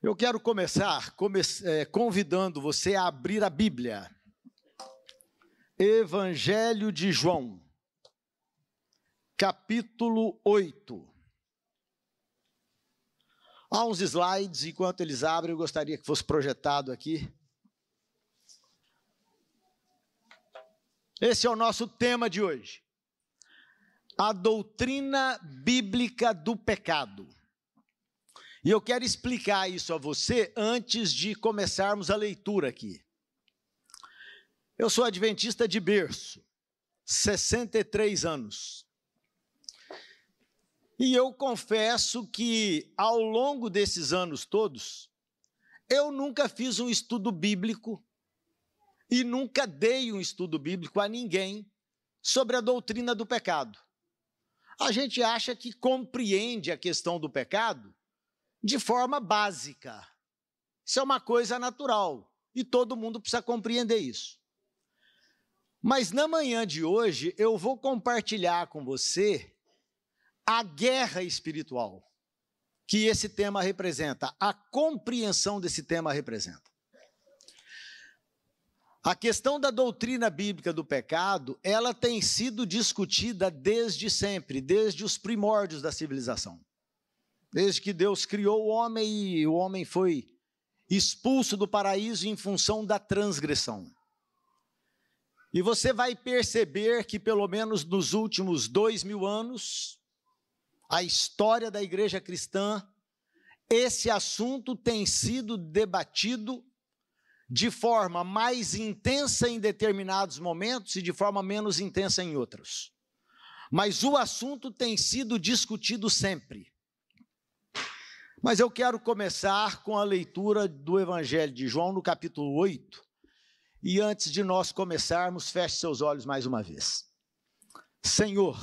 Eu quero começar convidando você a abrir a Bíblia. Evangelho de João, capítulo 8. Há uns slides, enquanto eles abrem, eu gostaria que fosse projetado aqui. Esse é o nosso tema de hoje. A doutrina bíblica do pecado. E eu quero explicar isso a você antes de começarmos a leitura aqui. Eu sou adventista de berço, 63 anos. E eu confesso que, ao longo desses anos todos, eu nunca fiz um estudo bíblico e nunca dei um estudo bíblico a ninguém sobre a doutrina do pecado. A gente acha que compreende a questão do pecado de forma básica. Isso é uma coisa natural e todo mundo precisa compreender isso. Mas na manhã de hoje eu vou compartilhar com você a guerra espiritual que esse tema representa, a compreensão desse tema representa. A questão da doutrina bíblica do pecado, ela tem sido discutida desde sempre, desde os primórdios da civilização. Desde que Deus criou o homem e o homem foi expulso do paraíso em função da transgressão. E você vai perceber que pelo menos nos últimos 2000 anos, a história da igreja cristã, esse assunto tem sido debatido de forma mais intensa em determinados momentos e de forma menos intensa em outros. Mas o assunto tem sido discutido sempre. Mas eu quero começar com a leitura do Evangelho de João, no capítulo 8. E antes de nós começarmos, feche seus olhos mais uma vez. Senhor,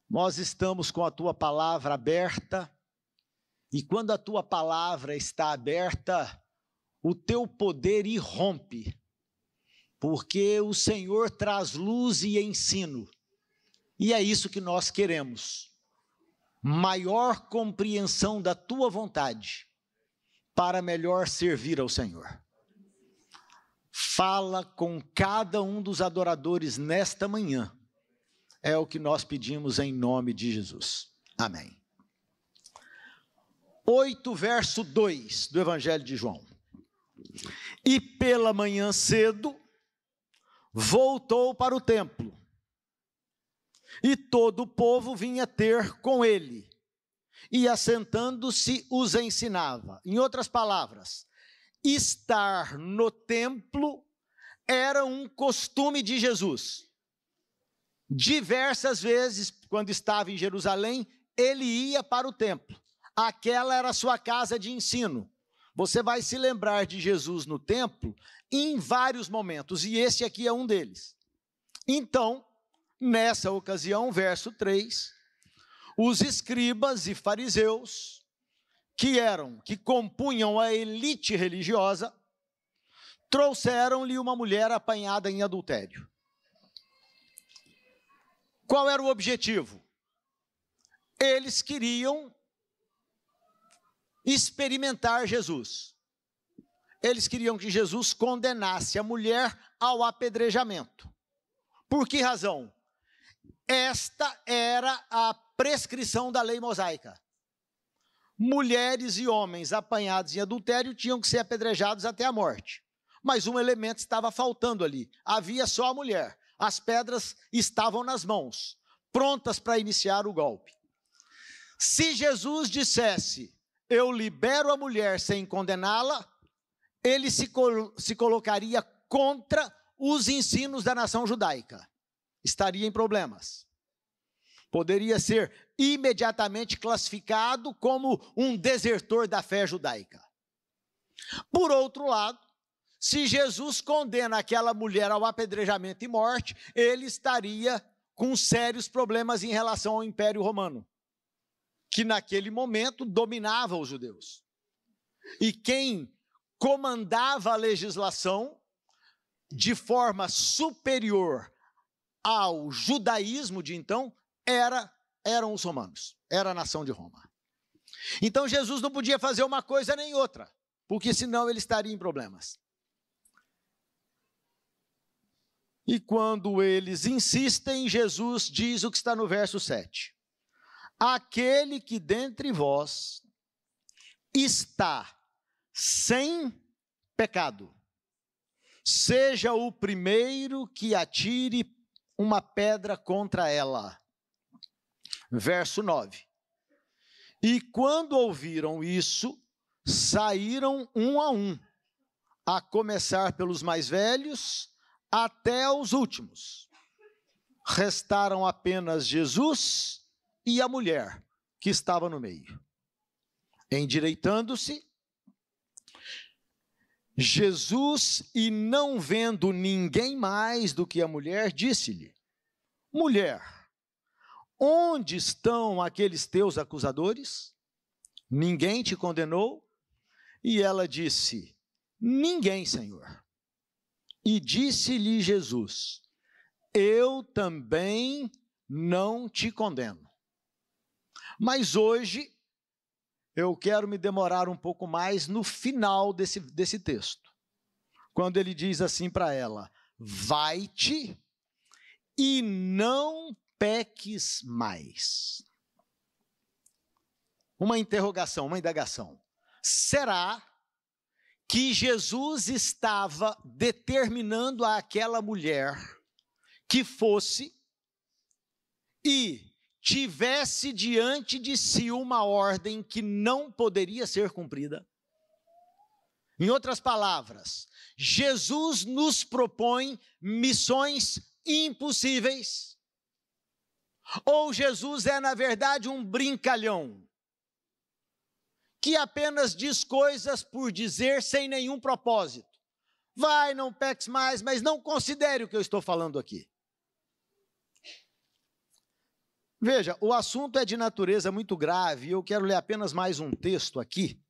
nós estamos com a Tua palavra aberta, e quando a Tua palavra está aberta, o Teu poder irrompe, porque o Senhor traz luz e ensino, e é isso que nós queremos. Maior compreensão da Tua vontade, para melhor servir ao Senhor. Fala com cada um dos adoradores nesta manhã, é o que nós pedimos em nome de Jesus. Amém. 8, verso 2 do Evangelho de João. E pela manhã cedo, voltou para o templo, e todo o povo vinha ter com ele, e assentando-se os ensinava. Em outras palavras, estar no templo era um costume de Jesus. Diversas vezes, quando estava em Jerusalém, ele ia para o templo. Aquela era a sua casa de ensino. Você vai se lembrar de Jesus no templo em vários momentos, e esse aqui é um deles. Então, nessa ocasião, verso 3, os escribas e fariseus, que compunham a elite religiosa, trouxeram-lhe uma mulher apanhada em adultério. Qual era o objetivo? Eles queriam experimentar Jesus. Eles queriam que Jesus condenasse a mulher ao apedrejamento. Por que razão? Esta era a prescrição da lei mosaica. Mulheres e homens apanhados em adultério tinham que ser apedrejados até a morte. Mas um elemento estava faltando ali. Havia só a mulher. As pedras estavam nas mãos, prontas para iniciar o golpe. Se Jesus dissesse, eu libero a mulher sem condená-la, ele se colocaria contra os ensinos da nação judaica. Estaria em problemas. Poderia ser imediatamente classificado como um desertor da fé judaica. Por outro lado, se Jesus condena aquela mulher ao apedrejamento e morte, ele estaria com sérios problemas em relação ao Império Romano, que naquele momento dominava os judeus. E quem comandava a legislação de forma superior ao judaísmo de então eram os romanos, era a nação de Roma. Então Jesus não podia fazer uma coisa nem outra, porque senão ele estaria em problemas. E quando eles insistem, Jesus diz o que está no verso 7. Aquele que dentre vós está sem pecado, seja o primeiro que atire uma pedra contra ela. Verso 9. E quando ouviram isso, saíram um, a começar pelos mais velhos até os últimos. Restaram apenas Jesus e a mulher que estava no meio. Endireitando-se, Jesus, e não vendo ninguém mais do que a mulher, disse-lhe: mulher, onde estão aqueles teus acusadores? Ninguém te condenou? E ela disse: ninguém, Senhor. E disse-lhe Jesus: eu também não te condeno. Mas hoje, eu quero me demorar um pouco mais no final desse texto. Quando ele diz assim para ela: vai-te e não peques mais. Uma interrogação, uma indagação. Será que Jesus estava determinando àquela mulher que fosse e tivesse diante de si uma ordem que não poderia ser cumprida? Em outras palavras, Jesus nos propõe missões impossíveis? Ou Jesus é, na verdade, um brincalhão que apenas diz coisas por dizer sem nenhum propósito? Vai, não peques mais, mas não considere o que eu estou falando aqui. Veja, o assunto é de natureza muito grave, e eu quero ler apenas mais um texto aqui,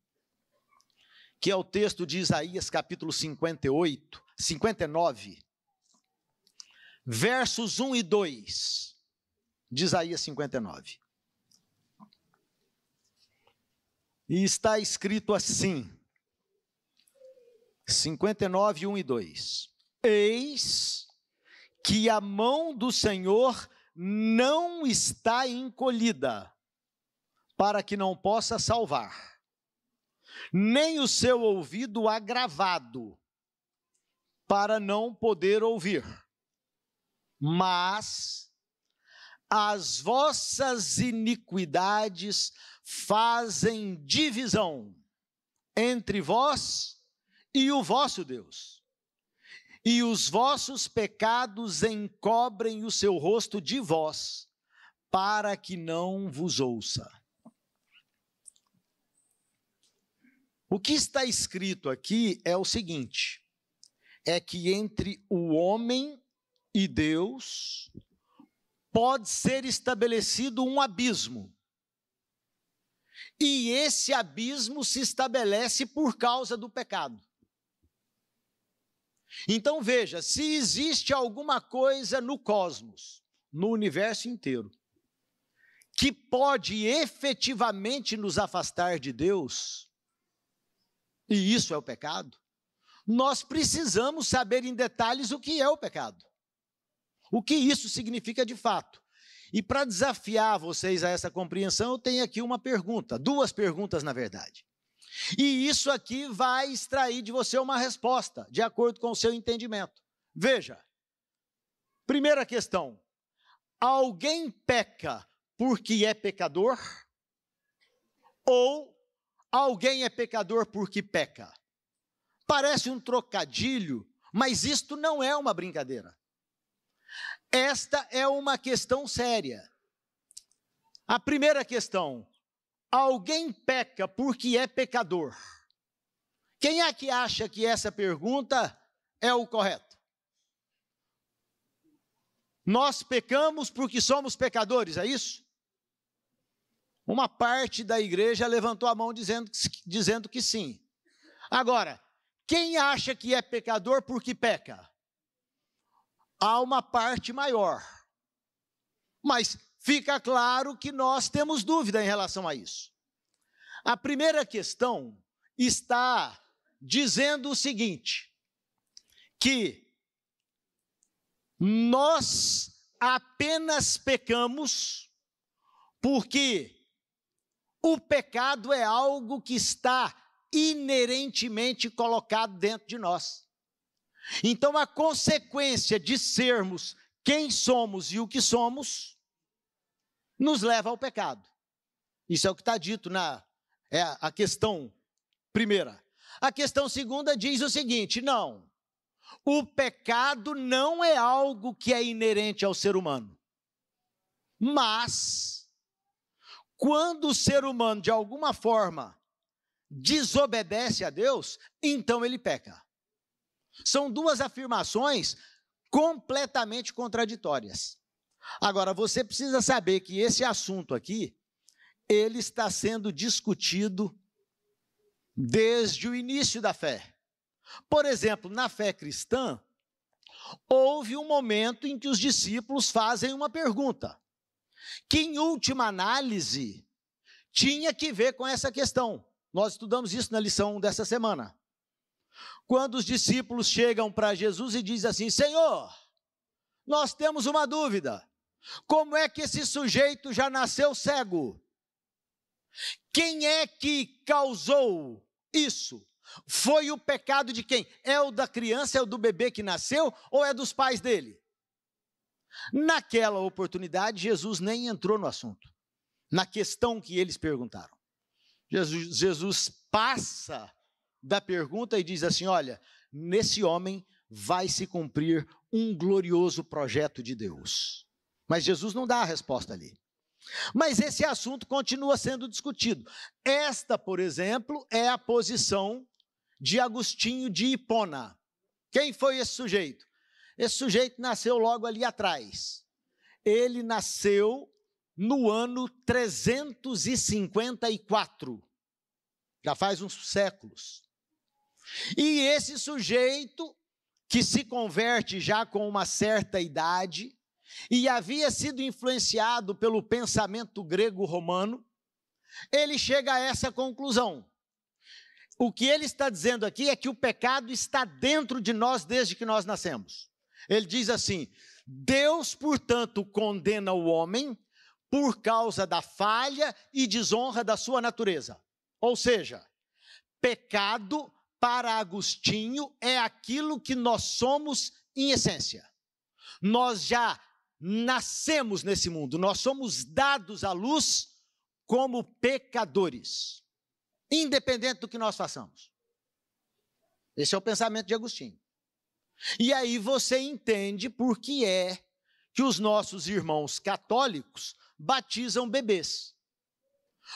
que é o texto de Isaías, capítulo 59, versos 1 e 2, de Isaías 59. E está escrito assim, 59, 1 e 2. Eis que a mão do Senhor não está encolhida, para que não possa salvar, nem o seu ouvido agravado, para não poder ouvir. Mas as vossas iniquidades fazem divisão entre vós e o vosso Deus, e os vossos pecados encobrem o seu rosto de vós, para que não vos ouça. O que está escrito aqui é o seguinte: é que entre o homem e Deus pode ser estabelecido um abismo. E esse abismo se estabelece por causa do pecado. Então veja, se existe alguma coisa no cosmos, no universo inteiro, que pode efetivamente nos afastar de Deus, e isso é o pecado, nós precisamos saber em detalhes o que é o pecado. O que isso significa de fato. E para desafiar vocês a essa compreensão, eu tenho aqui uma pergunta, duas perguntas na verdade. E isso aqui vai extrair de você uma resposta, de acordo com o seu entendimento. Veja, primeira questão: alguém peca porque é pecador? Ou alguém é pecador porque peca? Parece um trocadilho, mas isto não é uma brincadeira. Esta é uma questão séria. A primeira questão: alguém peca porque é pecador? Quem é que acha que essa pergunta é o correto? Nós pecamos porque somos pecadores, é isso? Uma parte da igreja levantou a mão dizendo que sim. Agora, quem acha que é pecador porque peca? Há uma parte maior, mas fica claro que nós temos dúvida em relação a isso. A primeira questão está dizendo o seguinte, que nós apenas pecamos porque o pecado é algo que está inerentemente colocado dentro de nós. Então, a consequência de sermos quem somos e o que somos, nos leva ao pecado. Isso é o que está dito a questão primeira. A questão segunda diz o seguinte, não, o pecado não é algo que é inerente ao ser humano, mas, quando o ser humano, de alguma forma, desobedece a Deus, então ele peca. São duas afirmações completamente contraditórias. Agora, você precisa saber que esse assunto aqui, ele está sendo discutido desde o início da fé. Por exemplo, na fé cristã, houve um momento em que os discípulos fazem uma pergunta, que em última análise, tinha que ver com essa questão. Nós estudamos isso na lição dessa semana. Quando os discípulos chegam para Jesus e dizem assim, Senhor, nós temos uma dúvida, como é que esse sujeito já nasceu cego? Quem é que causou isso? Foi o pecado de quem? É o da criança, é o do bebê que nasceu ou é dos pais dele? Naquela oportunidade, Jesus nem entrou no assunto, na questão que eles perguntaram. Jesus passa da pergunta e diz assim, olha, nesse homem vai se cumprir um glorioso projeto de Deus. Mas Jesus não dá a resposta ali. Mas esse assunto continua sendo discutido. Esta, por exemplo, é a posição de Agostinho de Hipona. Quem foi esse sujeito? Esse sujeito nasceu logo ali atrás. Ele nasceu no ano 354. Já faz uns séculos. E esse sujeito, que se converte já com uma certa idade, e havia sido influenciado pelo pensamento grego-romano, ele chega a essa conclusão. O que ele está dizendo aqui é que o pecado está dentro de nós desde que nós nascemos. Ele diz assim, Deus, portanto, condena o homem por causa da falha e desonra da sua natureza. Ou seja, pecado, para Agostinho, é aquilo que nós somos em essência. Nós já nascemos nesse mundo, nós somos dados à luz como pecadores, independente do que nós façamos. Esse é o pensamento de Agostinho. E aí você entende por que é que os nossos irmãos católicos batizam bebês.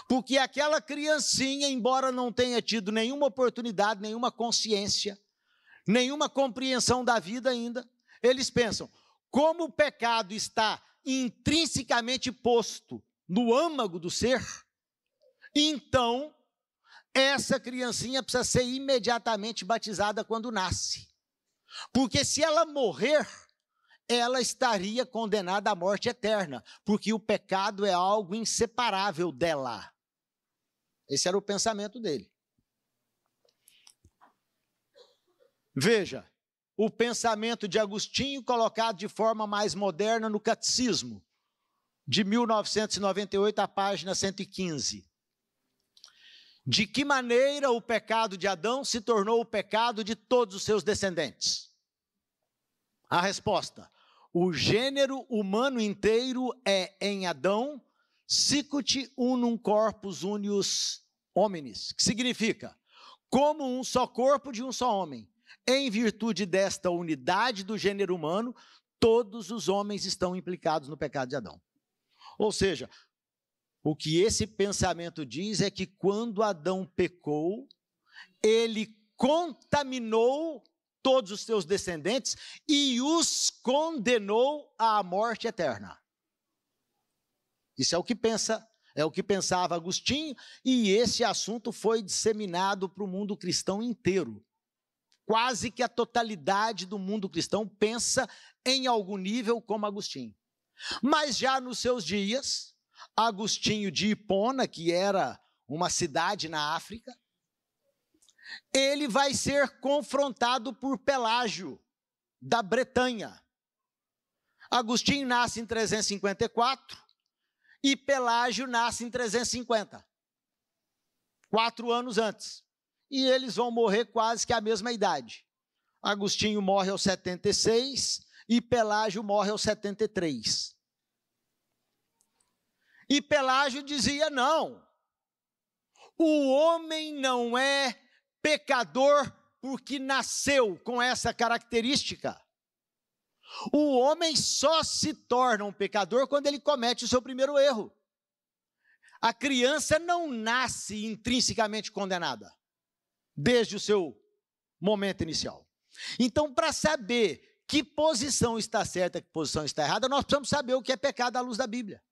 Porque aquela criancinha, embora não tenha tido nenhuma oportunidade, nenhuma consciência, nenhuma compreensão da vida ainda, eles pensam, como o pecado está intrinsecamente posto no âmago do ser, então essa criancinha precisa ser imediatamente batizada quando nasce. Porque se ela morrer, ela estaria condenada à morte eterna, porque o pecado é algo inseparável dela. Esse era o pensamento dele. Veja, o pensamento de Agostinho colocado de forma mais moderna no Catecismo, de 1998, a página 115. De que maneira o pecado de Adão se tornou o pecado de todos os seus descendentes? A resposta: o gênero humano inteiro é em Adão sicut unum corpus unius hominis, que significa como um só corpo de um só homem. Em virtude desta unidade do gênero humano, todos os homens estão implicados no pecado de Adão. Ou seja, o que esse pensamento diz é que quando Adão pecou, ele contaminou todos os seus descendentes e os condenou à morte eterna. Isso é o que pensava Agostinho, e esse assunto foi disseminado para o mundo cristão inteiro. Quase que a totalidade do mundo cristão pensa em algum nível como Agostinho. Mas já nos seus dias, Agostinho de Hipona, que era uma cidade na África. Ele vai ser confrontado por Pelágio, da Bretanha. Agostinho nasce em 354 e Pelágio nasce em 350, 4 anos antes. E eles vão morrer quase que à mesma idade. Agostinho morre aos 76 e Pelágio morre aos 73. E Pelágio dizia: não, o homem não é pecador porque nasceu com essa característica. O homem só se torna um pecador quando ele comete o seu primeiro erro. A criança não nasce intrinsecamente condenada, desde o seu momento inicial. Então, para saber que posição está certa, que posição está errada, nós precisamos saber o que é pecado à luz da Bíblia.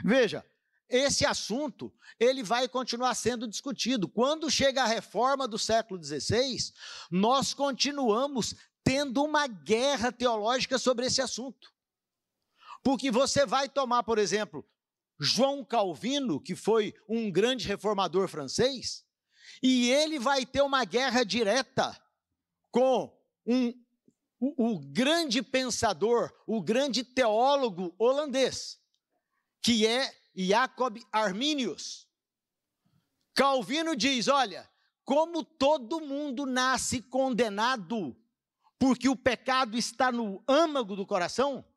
Veja, esse assunto, ele vai continuar sendo discutido. Quando chega a reforma do século XVI, nós continuamos tendo uma guerra teológica sobre esse assunto. Porque você vai tomar, por exemplo, João Calvino, que foi um grande reformador francês, e ele vai ter uma guerra direta com o grande pensador, o grande teólogo holandês, que é Jacob Arminius. Calvino diz: olha, como todo mundo nasce condenado porque o pecado está no âmago do coração,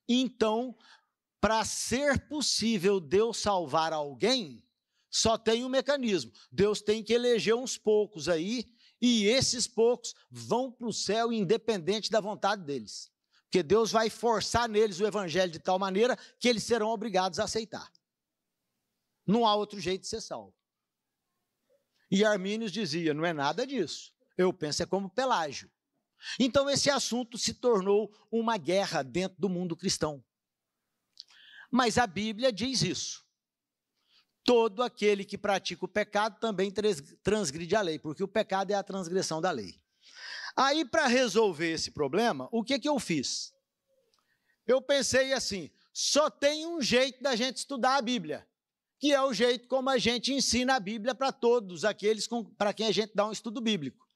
então, para ser possível Deus salvar alguém, só tem um mecanismo. Deus tem que eleger uns poucos aí, e esses poucos vão para o céu independente da vontade deles. Porque Deus vai forçar neles o evangelho de tal maneira que eles serão obrigados a aceitar. Não há outro jeito de ser salvo. E Arminius dizia: não é nada disso. Eu penso é como Pelágio. Então esse assunto se tornou uma guerra dentro do mundo cristão. Mas a Bíblia diz isso. Todo aquele que pratica o pecado também transgride a lei, porque o pecado é a transgressão da lei. Aí, para resolver esse problema, o que eu fiz? Eu pensei assim: só tem um jeito da gente estudar a Bíblia, que é o jeito como a gente ensina a Bíblia para todos aqueles para quem a gente dá um estudo bíblico,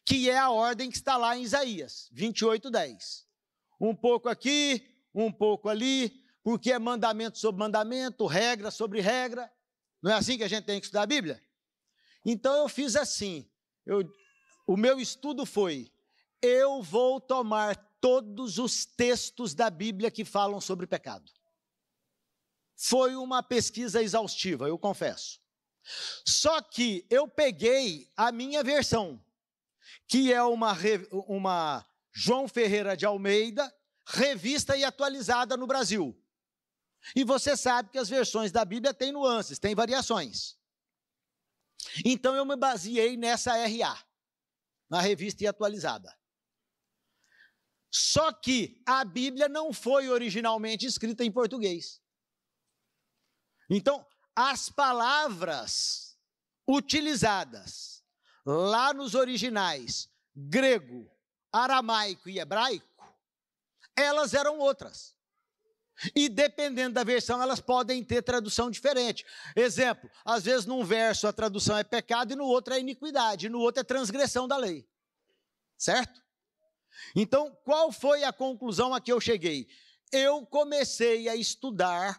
que é a ordem que está lá em Isaías 28:10. Um pouco aqui, um pouco ali, porque é mandamento sobre mandamento, regra sobre regra. Não é assim que a gente tem que estudar a Bíblia? Então eu fiz assim, o meu estudo foi: eu vou tomar todos os textos da Bíblia que falam sobre pecado. Foi uma pesquisa exaustiva, eu confesso. Só que eu peguei a minha versão, que é uma João Ferreira de Almeida, revista e atualizada no Brasil. E você sabe que as versões da Bíblia têm nuances, têm variações. Então eu me baseei nessa RA, na revista e atualizada. Só que a Bíblia não foi originalmente escrita em português. Então, as palavras utilizadas lá nos originais grego, aramaico e hebraico, elas eram outras. E dependendo da versão, elas podem ter tradução diferente. Exemplo, às vezes num verso a tradução é pecado e no outro é iniquidade, e no outro é transgressão da lei. Certo? Então, qual foi a conclusão a que eu cheguei? Eu comecei a estudar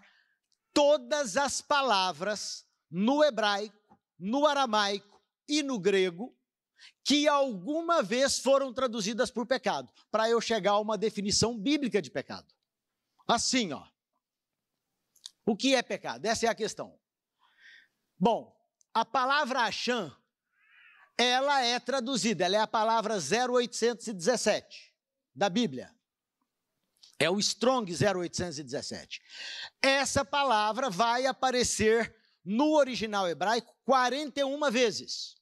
todas as palavras no hebraico, no aramaico e no grego que alguma vez foram traduzidas por pecado, para eu chegar a uma definição bíblica de pecado. Assim, ó. O que é pecado? Essa é a questão. Bom, a palavra Achã, ela é traduzida, ela é a palavra 0817 da Bíblia. É o Strong 0817. Essa palavra vai aparecer no original hebraico 41 vezes.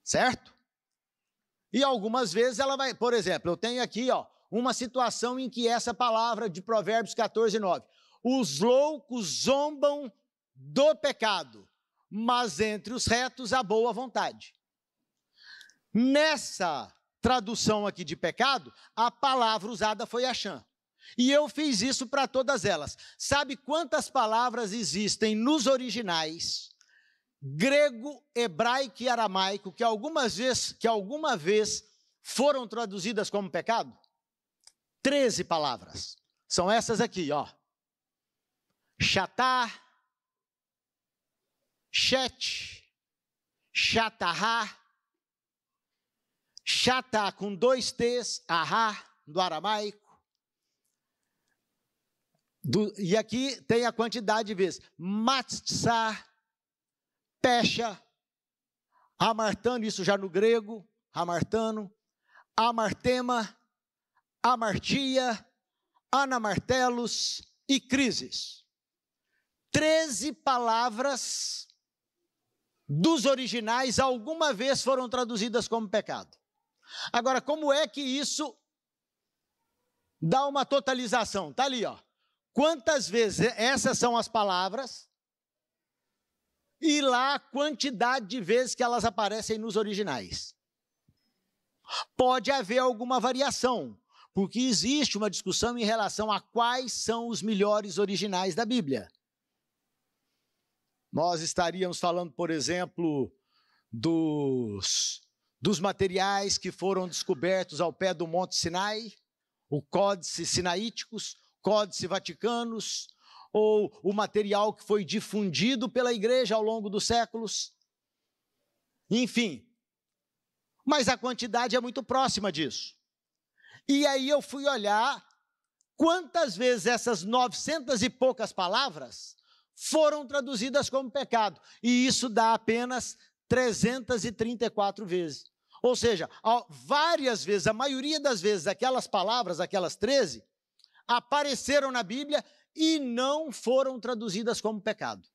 Certo? E algumas vezes ela vai, por exemplo, eu tenho aqui, ó, uma situação em que essa palavra de Provérbios 14:9. Os loucos zombam do pecado, mas entre os retos há boa vontade. Nessa tradução aqui de pecado, a palavra usada foi Achã. E eu fiz isso para todas elas. Sabe quantas palavras existem nos originais grego, hebraico e aramaico que alguma vez foram traduzidas como pecado? 13 palavras. São essas aqui, ó. Chatá, chet, chatahá, chata com 2 T's, ahá, do aramaico. E aqui tem a quantidade de vezes. Matzá, pecha, amartano, isso já no grego, amartano, amartema, amartia, anamartelos e crises. 13 palavras dos originais alguma vez foram traduzidas como pecado. Agora, como é que isso dá uma totalização? Está ali, ó. Quantas vezes essas são as palavras e lá a quantidade de vezes que elas aparecem nos originais. Pode haver alguma variação, porque existe uma discussão em relação a quais são os melhores originais da Bíblia. Nós estaríamos falando, por exemplo, dos materiais que foram descobertos ao pé do Monte Sinai, o Códice Sinaíticos, Códice Vaticanos, ou o material que foi difundido pela igreja ao longo dos séculos. Enfim, mas a quantidade é muito próxima disso. E aí eu fui olhar quantas vezes essas 900 e poucas palavras foram traduzidas como pecado. E isso dá apenas 334 vezes. Ou seja, várias vezes, a maioria das vezes, aquelas palavras, aquelas 13, apareceram na Bíblia e não foram traduzidas como pecado.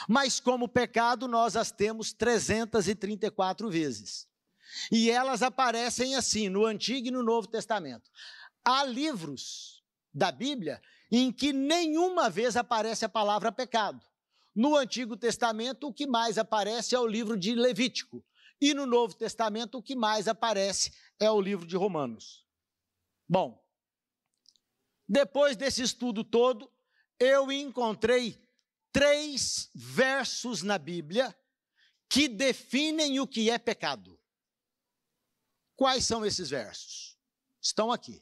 Mas como pecado, nós as temos 334 vezes. E elas aparecem assim, no Antigo e no Novo Testamento. Há livros da Bíblia em que nenhuma vez aparece a palavra pecado. No Antigo Testamento, o que mais aparece é o livro de Levítico. E no Novo Testamento, o que mais aparece é o livro de Romanos. Bom, depois desse estudo todo, eu encontrei 3 versos na Bíblia que definem o que é pecado. Quais são esses versos? Estão aqui.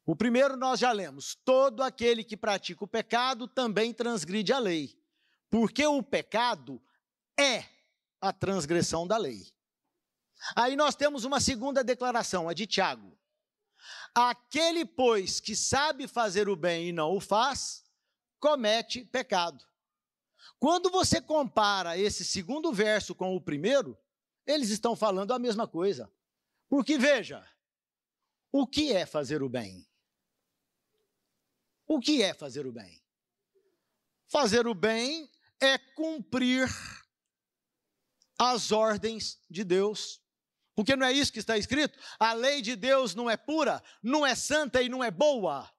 O primeiro nós já lemos. Todo aquele que pratica o pecado também transgride a lei, porque o pecado é a transgressão da lei. Aí nós temos uma segunda declaração, a de Tiago. Aquele, pois, que sabe fazer o bem e não o faz, comete pecado. Quando você compara esse segundo verso com o primeiro, eles estão falando a mesma coisa. Porque, veja, o que é fazer o bem? O que é fazer o bem? Fazer o bem é cumprir as ordens de Deus. Porque não é isso que está escrito? A lei de Deus não é pura, não é santa e não é boa.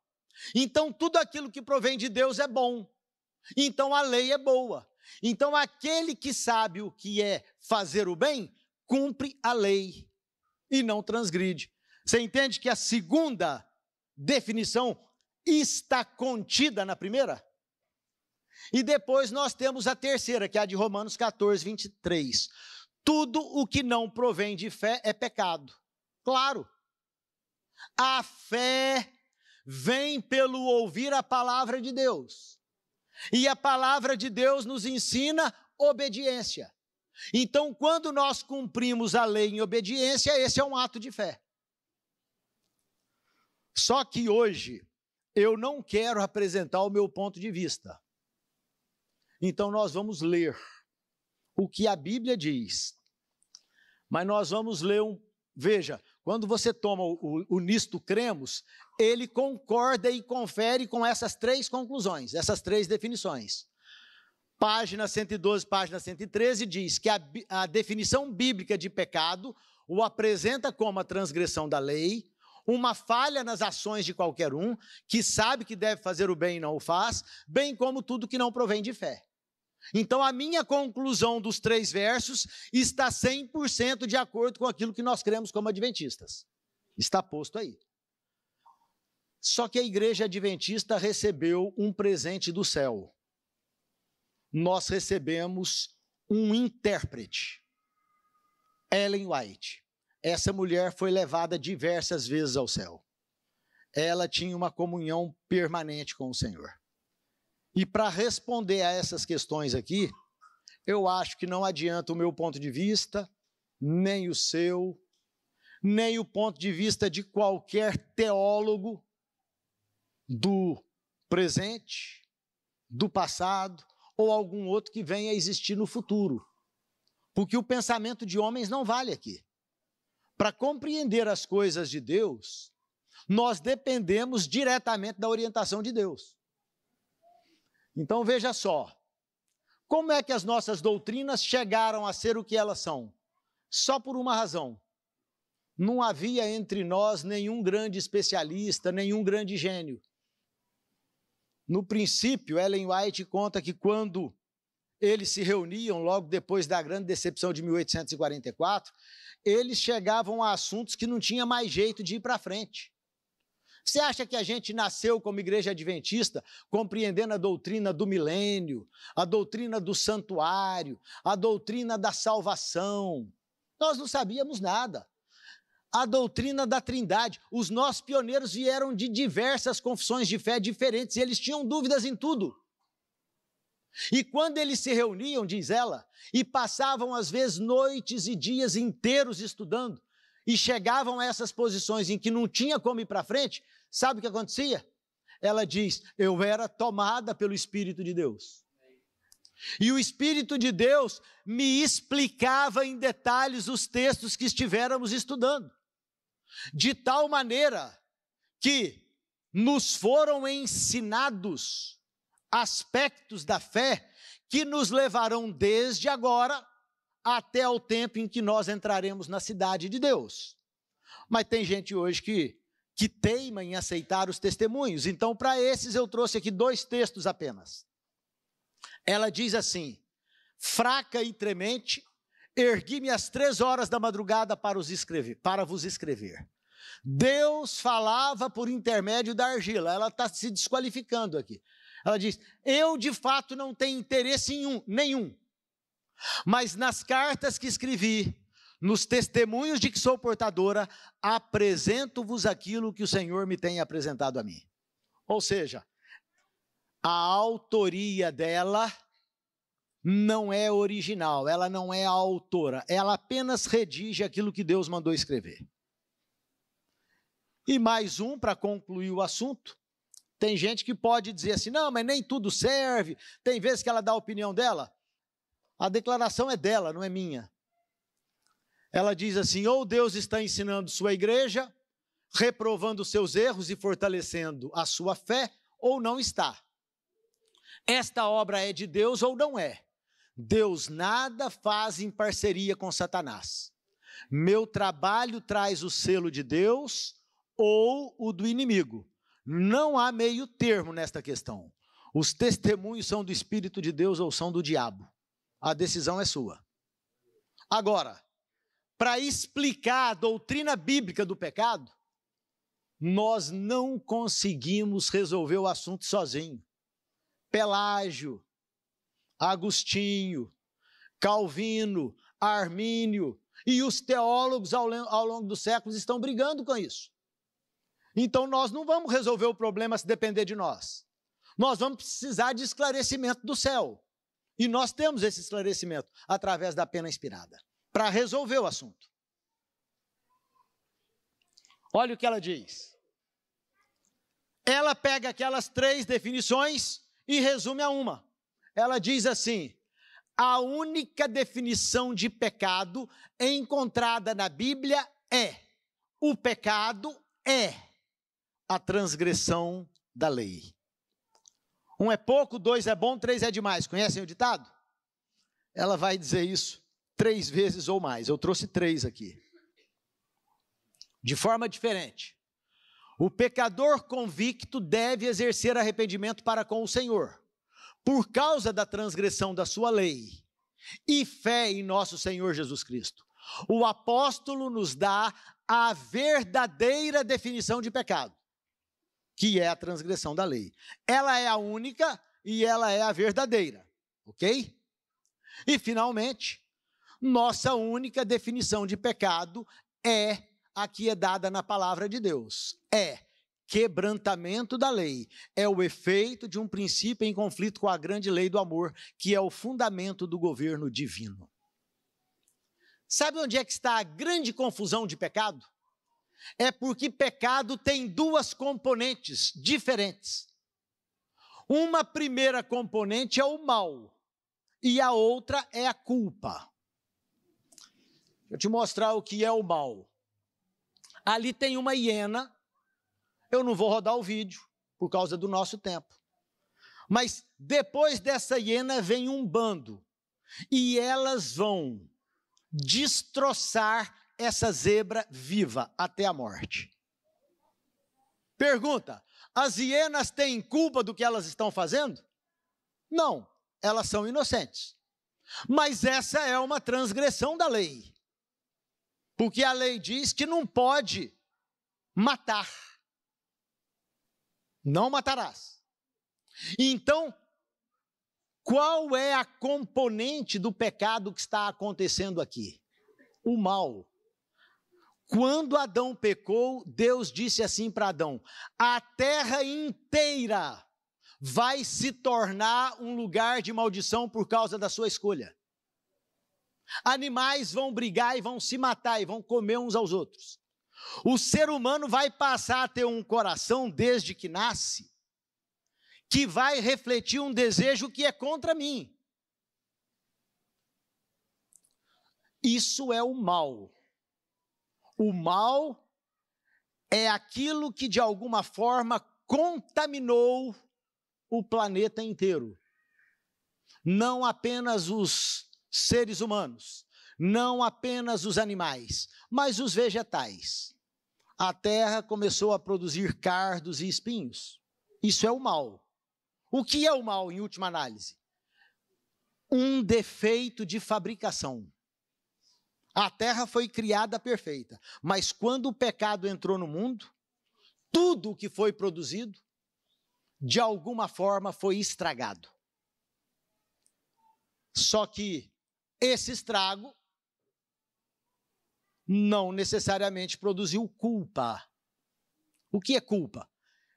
Então, tudo aquilo que provém de Deus é bom. Então, a lei é boa. Então, aquele que sabe o que é fazer o bem, cumpre a lei e não transgride. Você entende que a segunda definição está contida na primeira? E depois nós temos a terceira, que é a de Romanos 14, 23. Tudo o que não provém de fé é pecado. Claro. A fé vem pelo ouvir a palavra de Deus. E a palavra de Deus nos ensina obediência. Então, quando nós cumprimos a lei em obediência, esse é um ato de fé. Só que hoje, eu não quero apresentar o meu ponto de vista. Então, nós vamos ler o que a Bíblia diz. Mas nós vamos ler Veja, quando você toma o Nisto Cremos, ele concorda e confere com essas 3 conclusões, essas 3 definições. Página 112, página 113, diz que a definição bíblica de pecado o apresenta como a transgressão da lei, uma falha nas ações de qualquer um, que sabe que deve fazer o bem e não o faz, bem como tudo que não provém de fé. Então, a minha conclusão dos 3 versos está 100% de acordo com aquilo que nós cremos como adventistas. Está posto aí. Só que a igreja adventista recebeu um presente do céu. nós recebemos um intérprete, Ellen White. Essa mulher foi levada diversas vezes ao céu. Ela tinha uma comunhão permanente com o Senhor. E para responder a essas questões aqui, eu acho que não adianta o meu ponto de vista, nem o seu, nem o ponto de vista de qualquer teólogo do presente, do passado, ou algum outro que venha a existir no futuro. Porque o pensamento de homens não vale aqui. Para compreender as coisas de Deus, nós dependemos diretamente da orientação de Deus. Então veja só, como é que as nossas doutrinas chegaram a ser o que elas são? Só por uma razão. Não havia entre nós nenhum grande especialista, nenhum grande gênio. No princípio, Ellen White conta que quando eles se reuniam, logo depois da grande decepção de 1844, eles chegavam a assuntos que não tinha mais jeito de ir para frente. Você acha que a gente nasceu como igreja adventista compreendendo a doutrina do milênio, a doutrina do santuário, a doutrina da salvação? Nós não sabíamos nada. A doutrina da Trindade. Os nossos pioneiros vieram de diversas confissões de fé diferentes e eles tinham dúvidas em tudo. E quando eles se reuniam, diz ela, e passavam às vezes noites e dias inteiros estudando, e chegavam a essas posições em que não tinha como ir para frente, sabe o que acontecia? Ela diz, eu era tomada pelo Espírito de Deus. E o Espírito de Deus me explicava em detalhes os textos que estivermos estudando. De tal maneira que nos foram ensinados aspectos da fé que nos levarão desde agora até o tempo em que nós entraremos na cidade de Deus. Mas tem gente hoje que teima em aceitar os testemunhos. Então, para esses, eu trouxe aqui 2 textos apenas. Ela diz assim, fraca e tremente, ergui-me às 3 horas da madrugada para vos escrever. Deus falava por intermédio da argila. Ela está se desqualificando aqui. Ela diz, eu de fato não tenho interesse em nenhum, mas nas cartas que escrevi, nos testemunhos de que sou portadora, apresento-vos aquilo que o Senhor me tem apresentado a mim. Ou seja, a autoria dela não é original, ela não é a autora, ela apenas redige aquilo que Deus mandou escrever. E mais um, para concluir o assunto, tem gente que pode dizer assim, não, mas nem tudo serve, tem vezes que ela dá a opinião dela, a declaração é dela, não é minha. Ela diz assim, ou Deus está ensinando sua igreja, reprovando seus erros e fortalecendo a sua fé, ou não está. Esta obra é de Deus ou não é. Deus nada faz em parceria com Satanás. Meu trabalho traz o selo de Deus ou o do inimigo. Não há meio termo nesta questão. Os testemunhos são do Espírito de Deus ou são do diabo. A decisão é sua. Agora, para explicar a doutrina bíblica do pecado, nós não conseguimos resolver o assunto sozinho. Pelágio, Agostinho, Calvino, Armínio e os teólogos ao longo dos séculos estão brigando com isso. Então nós não vamos resolver o problema se depender de nós. Nós vamos precisar de esclarecimento do céu. E nós temos esse esclarecimento através da pena inspirada, para resolver o assunto. Olha o que ela diz. Ela pega aquelas 3 definições e resume a uma. Ela diz assim, a única definição de pecado encontrada na Bíblia é, o pecado é a transgressão da lei. 1 é pouco, 2 é bom, 3 é demais. Conhecem o ditado? Ela vai dizer isso 3 vezes ou mais. Eu trouxe 3 aqui. De forma diferente. O pecador convicto deve exercer arrependimento para com o Senhor, por causa da transgressão da sua lei, e fé em nosso Senhor Jesus Cristo. O apóstolo nos dá a verdadeira definição de pecado, que é a transgressão da lei. Ela é a única e ela é a verdadeira, ok? E, finalmente, nossa única definição de pecado é a que é dada na palavra de Deus. É quebrantamento da lei. É o efeito de um princípio em conflito com a grande lei do amor, que é o fundamento do governo divino. Sabe onde é que está a grande confusão de pecado? É porque pecado tem duas componentes diferentes. Uma primeira componente é o mal, e a outra é a culpa. Deixa eu te mostrar o que é o mal. Ali tem uma hiena, eu não vou rodar o vídeo, por causa do nosso tempo. Mas depois dessa hiena vem um bando, e elas vão destroçar essa zebra viva até a morte. Pergunta, as hienas têm culpa do que elas estão fazendo? Não, elas são inocentes. Mas essa é uma transgressão da lei. Porque a lei diz que não pode matar. Não matarás. Então, qual é a componente do pecado que está acontecendo aqui? O mal. Quando Adão pecou, Deus disse assim para Adão: a terra inteira vai se tornar um lugar de maldição por causa da sua escolha. Animais vão brigar e vão se matar e vão comer uns aos outros. O ser humano vai passar a ter um coração desde que nasce, que vai refletir um desejo que é contra mim. Isso é o mal. O mal é aquilo que de alguma forma contaminou o planeta inteiro. Não apenas os seres humanos, não apenas os animais, mas os vegetais. A terra começou a produzir cardos e espinhos. Isso é o mal. O que é o mal, em última análise? Um defeito de fabricação. A terra foi criada perfeita, mas quando o pecado entrou no mundo, tudo o que foi produzido, de alguma forma foi estragado. Só que esse estrago não necessariamente produziu culpa. O que é culpa?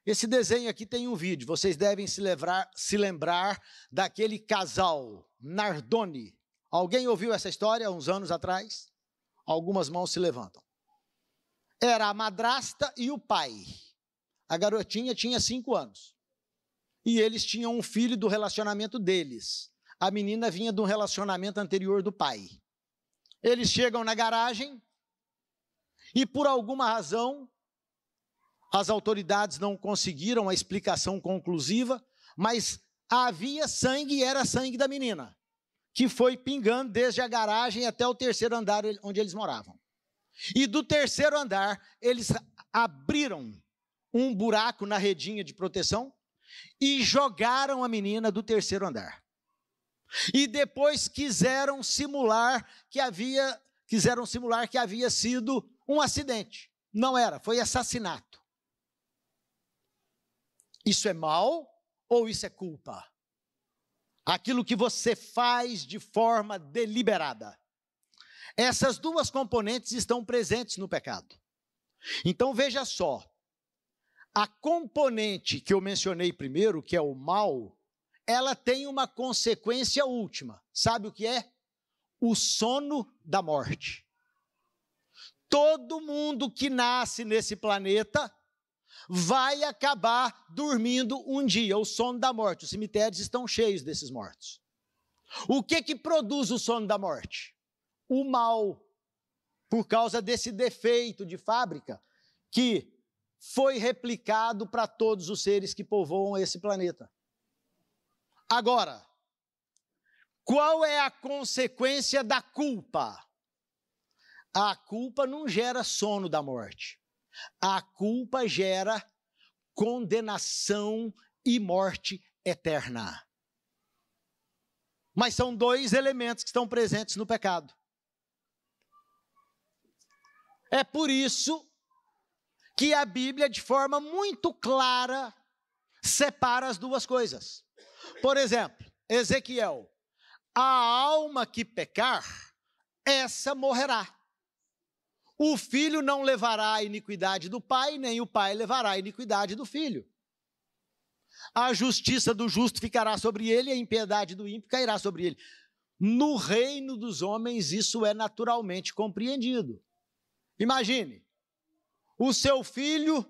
Esse desenho aqui tem um vídeo, vocês devem se lembrar daquele casal, Nardoni. Alguém ouviu essa história há uns anos atrás? Algumas mãos se levantam. Era a madrasta e o pai. A garotinha tinha 5 anos. E eles tinham um filho do relacionamento deles. A menina vinha de um relacionamento anterior do pai. Eles chegam na garagem e, por alguma razão, as autoridades não conseguiram a explicação conclusiva, mas havia sangue e era sangue da menina, que foi pingando desde a garagem até o 3º andar onde eles moravam. E do 3º andar, eles abriram um buraco na redinha de proteção e jogaram a menina do 3º andar. E depois quiseram simular que havia sido um acidente. Não era, foi assassinato. Isso é mal ou isso é culpa? Aquilo que você faz de forma deliberada. Essas duas componentes estão presentes no pecado. Então veja só, a componente que eu mencionei primeiro, que é o mal, ela tem uma consequência última. Sabe o que é? O sono da morte. Todo mundo que nasce nesse planeta vai acabar dormindo um dia, o sono da morte. Os cemitérios estão cheios desses mortos. O que produz o sono da morte? O mal, por causa desse defeito de fábrica que foi replicado para todos os seres que povoam esse planeta. Agora, qual é a consequência da culpa? A culpa não gera sono da morte. A culpa gera condenação e morte eterna. Mas são 2 elementos que estão presentes no pecado. É por isso que a Bíblia, de forma muito clara, separa as duas coisas. Por exemplo, Ezequiel. a alma que pecar, essa morrerá. O filho não levará a iniquidade do pai, nem o pai levará a iniquidade do filho. A justiça do justo ficará sobre ele, a impiedade do ímpio cairá sobre ele. No reino dos homens, isso é naturalmente compreendido. Imagine, o seu filho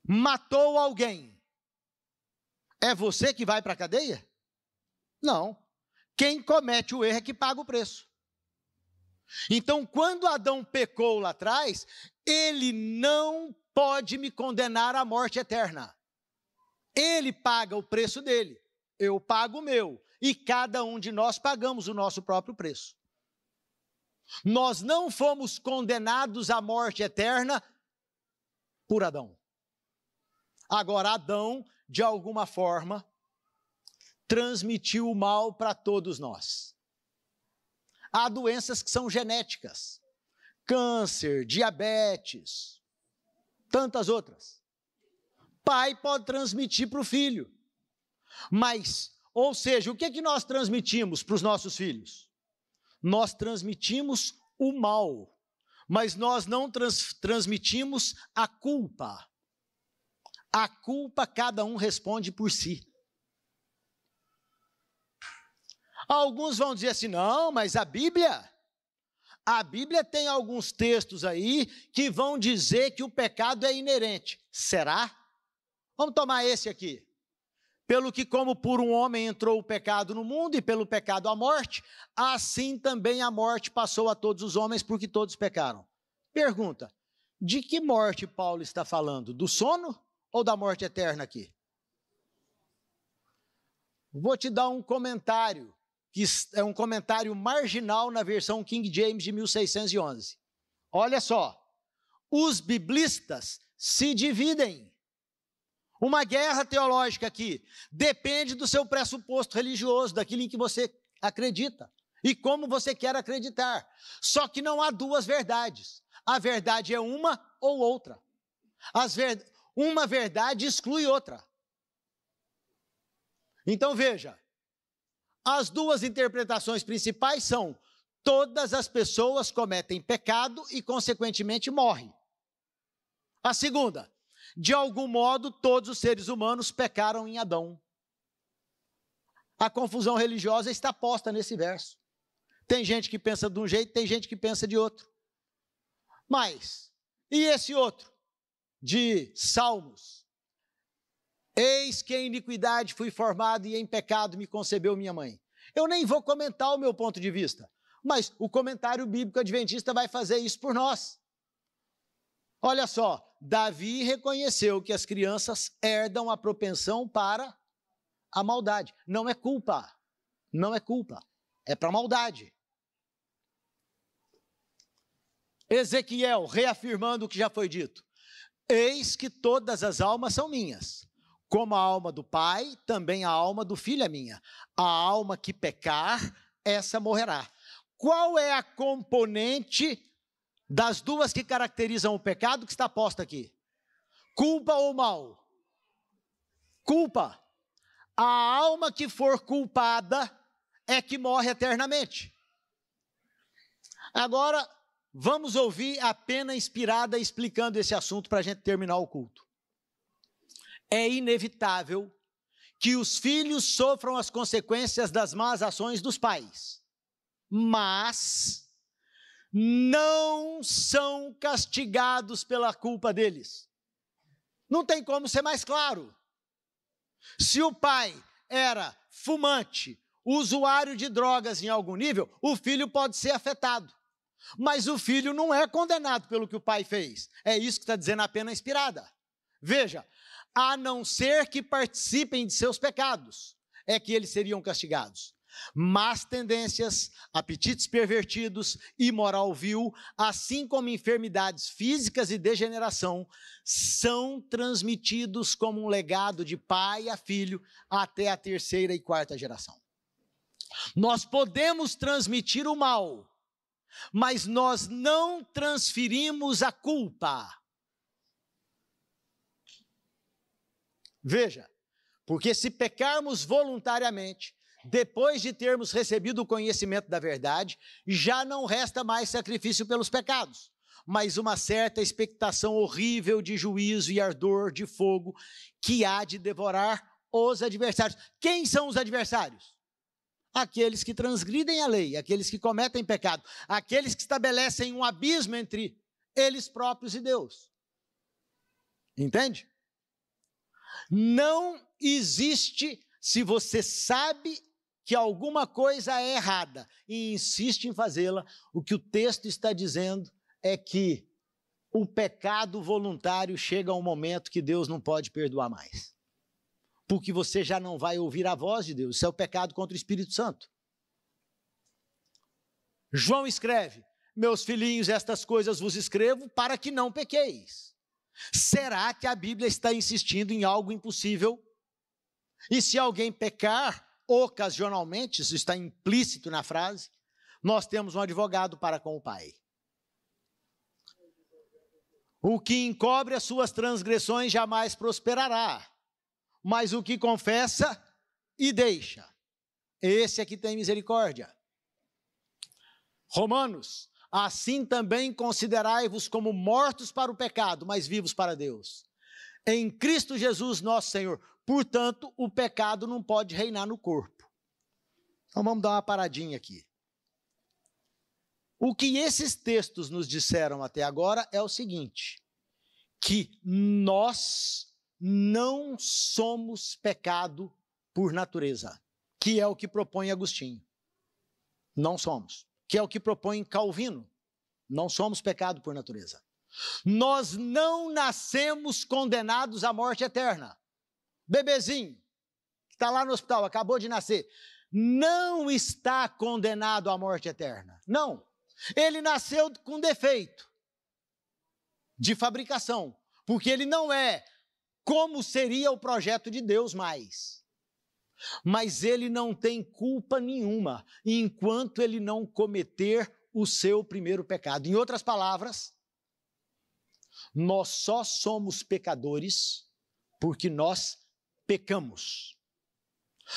matou alguém. É você que vai para a cadeia? Não. Quem comete o erro é que paga o preço. Então, quando Adão pecou lá atrás, ele não pode me condenar à morte eterna. Ele paga o preço dele, eu pago o meu, e cada um de nós pagamos o nosso próprio preço. Nós não fomos condenados à morte eterna por Adão. Agora, Adão, de alguma forma, transmitiu o mal para todos nós. Há doenças que são genéticas, câncer, diabetes, tantas outras. Pai pode transmitir para o filho, mas, ou seja, o que é que nós transmitimos para os nossos filhos? Nós transmitimos o mal, mas nós não transmitimos a culpa. A culpa cada um responde por si. Alguns vão dizer assim, não, mas a Bíblia tem alguns textos aí que vão dizer que o pecado é inerente. Será? Vamos tomar esse aqui. Pelo que como por um homem entrou o pecado no mundo e pelo pecado a morte, assim também a morte passou a todos os homens porque todos pecaram. Pergunta, de que morte Paulo está falando? Do sono ou da morte eterna aqui? Vou te dar um comentário, que é um comentário marginal na versão King James de 1611. Olha só, os biblistas se dividem. Uma guerra teológica aqui depende do seu pressuposto religioso, daquilo em que você acredita e como você quer acreditar. Só que não há duas verdades. A verdade é uma ou outra. Uma verdade exclui outra. Então veja, as duas interpretações principais são: todas as pessoas cometem pecado e, consequentemente, morrem. A segunda, de algum modo, todos os seres humanos pecaram em Adão. A confusão religiosa está posta nesse verso. Tem gente que pensa de um jeito, tem gente que pensa de outro. Mas, e esse outro? De Salmos. Eis que em iniquidade fui formado e em pecado me concebeu minha mãe. Eu nem vou comentar o meu ponto de vista, mas o comentário bíblico adventista vai fazer isso por nós. Olha só, Davi reconheceu que as crianças herdam a propensão para a maldade. Não é culpa, é para a maldade. Ezequiel, reafirmando o que já foi dito: eis que todas as almas são minhas, como a alma do pai, também a alma do filho é minha. A alma que pecar, essa morrerá. Qual é a componente das duas que caracterizam o pecado que está posta aqui? Culpa ou mal? Culpa. A alma que for culpada é que morre eternamente. Agora, vamos ouvir a Pena Inspirada explicando esse assunto para a gente terminar o culto. É inevitável que os filhos sofram as consequências das más ações dos pais, mas não são castigados pela culpa deles. Não tem como ser mais claro. Se o pai era fumante, usuário de drogas em algum nível, o filho pode ser afetado. Mas o filho não é condenado pelo que o pai fez. É isso que está dizendo a Pena Inspirada. Veja, a não ser que participem de seus pecados, é que eles seriam castigados. Más tendências, apetites pervertidos e moral vil, assim como enfermidades físicas e degeneração, são transmitidos como um legado de pai a filho até a terceira e quarta geração. Nós podemos transmitir o mal, mas nós não transferimos a culpa. Veja, porque se pecarmos voluntariamente, depois de termos recebido o conhecimento da verdade, já não resta mais sacrifício pelos pecados, mas uma certa expectação horrível de juízo e ardor de fogo que há de devorar os adversários. Quem são os adversários? Aqueles que transgridem a lei, aqueles que cometem pecado, aqueles que estabelecem um abismo entre eles próprios e Deus. Entende? Não existe, se você sabe que alguma coisa é errada e insiste em fazê-la, o que o texto está dizendo é que o pecado voluntário chega a um momento que Deus não pode perdoar mais. Porque você já não vai ouvir a voz de Deus. Isso é o pecado contra o Espírito Santo. João escreve: meus filhinhos, estas coisas vos escrevo para que não pequeis. Será que a Bíblia está insistindo em algo impossível? E se alguém pecar ocasionalmente, isso está implícito na frase, nós temos um advogado para com o Pai. O que encobre as suas transgressões jamais prosperará, mas o que confessa e deixa, esse é que tem misericórdia. Romanos: assim também considerai-vos como mortos para o pecado, mas vivos para Deus. Em Cristo Jesus nosso Senhor. Portanto, o pecado não pode reinar no corpo. Então vamos dar uma paradinha aqui. O que esses textos nos disseram até agora é o seguinte: que nós não somos pecado por natureza, que é o que propõe Agostinho. Não somos. Que é o que propõe Calvino. Não somos pecado por natureza. Nós não nascemos condenados à morte eterna. Bebezinho, que está lá no hospital, acabou de nascer, não está condenado à morte eterna. Não. Ele nasceu com defeito de fabricação, porque ele não é como seria o projeto de Deus mais. Mas ele não tem culpa nenhuma enquanto ele não cometer o seu primeiro pecado. Em outras palavras, nós só somos pecadores porque nós pecamos.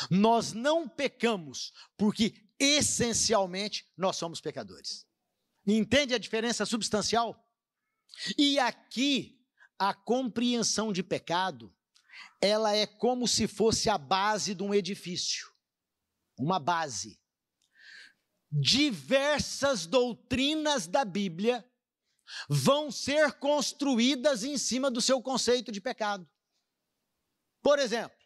Nós não pecamos porque essencialmente nós somos pecadores. Entende a diferença substancial? E aqui a compreensão de pecado, ela é como se fosse a base de um edifício. Uma base. Diversas doutrinas da Bíblia vão ser construídas em cima do seu conceito de pecado. Por exemplo,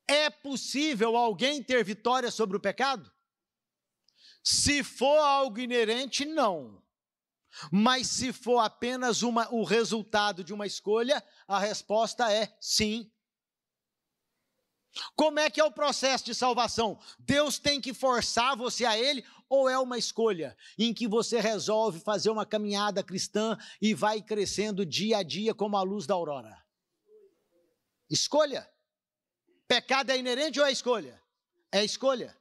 é possível alguém ter vitória sobre o pecado? Se for algo inerente, não. Mas se for apenas o resultado de uma escolha, a resposta é sim. Como é que é o processo de salvação? Deus tem que forçar você a ele, ou é uma escolha em que você resolve fazer uma caminhada cristã e vai crescendo dia a dia como a luz da aurora? Escolha. Pecado é inerente ou é escolha? É escolha.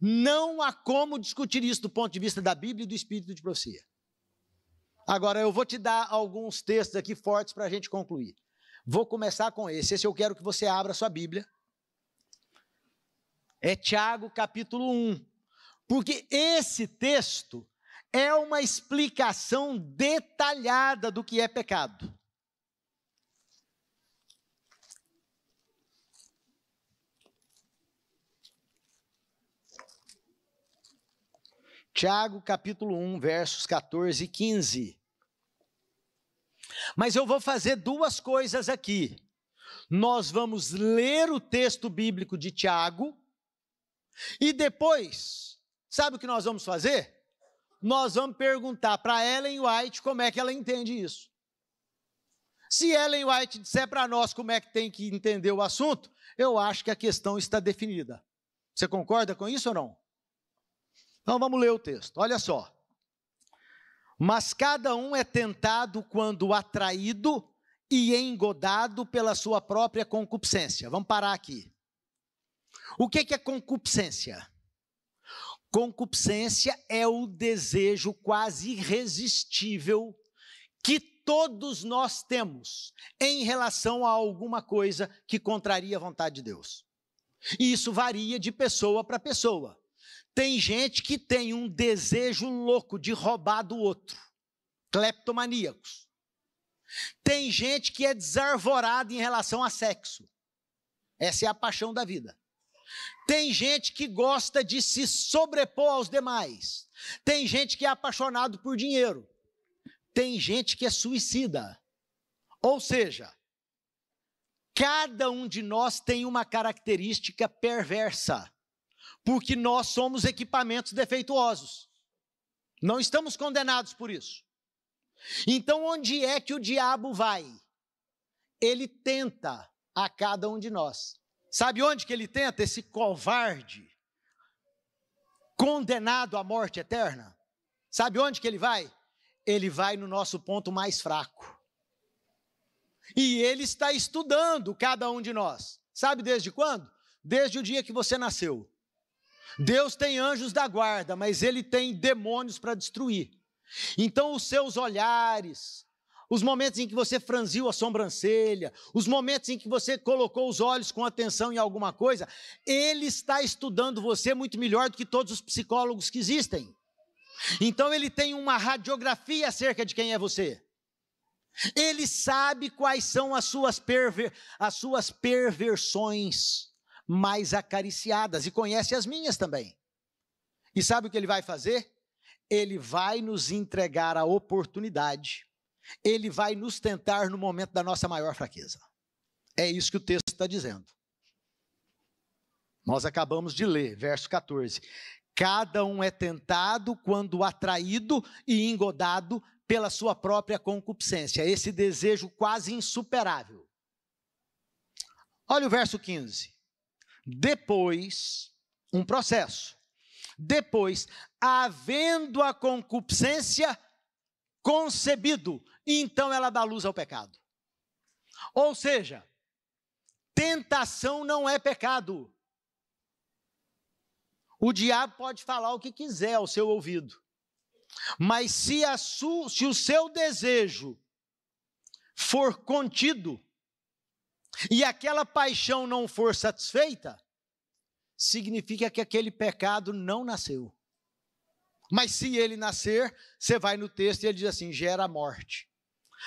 Não há como discutir isso do ponto de vista da Bíblia e do Espírito de profecia. Agora, eu vou te dar alguns textos aqui fortes para a gente concluir. Vou começar com esse. Esse eu quero que você abra a sua Bíblia. É Tiago, capítulo 1. Porque esse texto é uma explicação detalhada do que é pecado. Tiago, capítulo 1, versos 14 e 15. Mas eu vou fazer duas coisas aqui. Nós vamos ler o texto bíblico de Tiago e depois, sabe o que nós vamos fazer? Nós vamos perguntar para Ellen White como é que ela entende isso. Se Ellen White disser para nós como é que tem que entender o assunto, eu acho que a questão está definida. Você concorda com isso ou não? Então vamos ler o texto, olha só. Mas cada um é tentado quando atraído e engodado pela sua própria concupiscência. Vamos parar aqui. O que é concupiscência? Concupiscência é o desejo quase irresistível que todos nós temos em relação a alguma coisa que contraria a vontade de Deus. E isso varia de pessoa para pessoa. Tem gente que tem um desejo louco de roubar do outro, cleptomaníacos. Tem gente que é desarvorada em relação a sexo. Essa é a paixão da vida. Tem gente que gosta de se sobrepor aos demais. Tem gente que é apaixonado por dinheiro. Tem gente que é suicida. Ou seja, cada um de nós tem uma característica perversa, porque nós somos equipamentos defeituosos. Não estamos condenados por isso. Então, onde é que o diabo vai? Ele tenta a cada um de nós. Sabe onde que ele tenta? Esse covarde, condenado à morte eterna. Sabe onde que ele vai? Ele vai no nosso ponto mais fraco. E ele está estudando cada um de nós. Sabe desde quando? Desde o dia que você nasceu. Deus tem anjos da guarda, mas ele tem demônios para destruir. Então os seus olhares, os momentos em que você franziu a sobrancelha, os momentos em que você colocou os olhos com atenção em alguma coisa, ele está estudando você muito melhor do que todos os psicólogos que existem. Então ele tem uma radiografia acerca de quem é você. Ele sabe quais são as suas perversões mais acariciadas, e conhece as minhas também. E sabe o que ele vai fazer? Ele vai nos entregar a oportunidade, ele vai nos tentar no momento da nossa maior fraqueza. É isso que o texto está dizendo. Nós acabamos de ler, verso 14. Cada um é tentado quando atraído e engodado pela sua própria concupiscência, esse desejo quase insuperável. Olha o verso 15. Depois, um processo. Depois, havendo a concupiscência concebido, então ela dá luz ao pecado. Ou seja, tentação não é pecado. O diabo pode falar o que quiser ao seu ouvido, mas se o seu desejo for contido e aquela paixão não for satisfeita, significa que aquele pecado não nasceu. Mas se ele nascer, você vai no texto e ele diz assim, gera morte.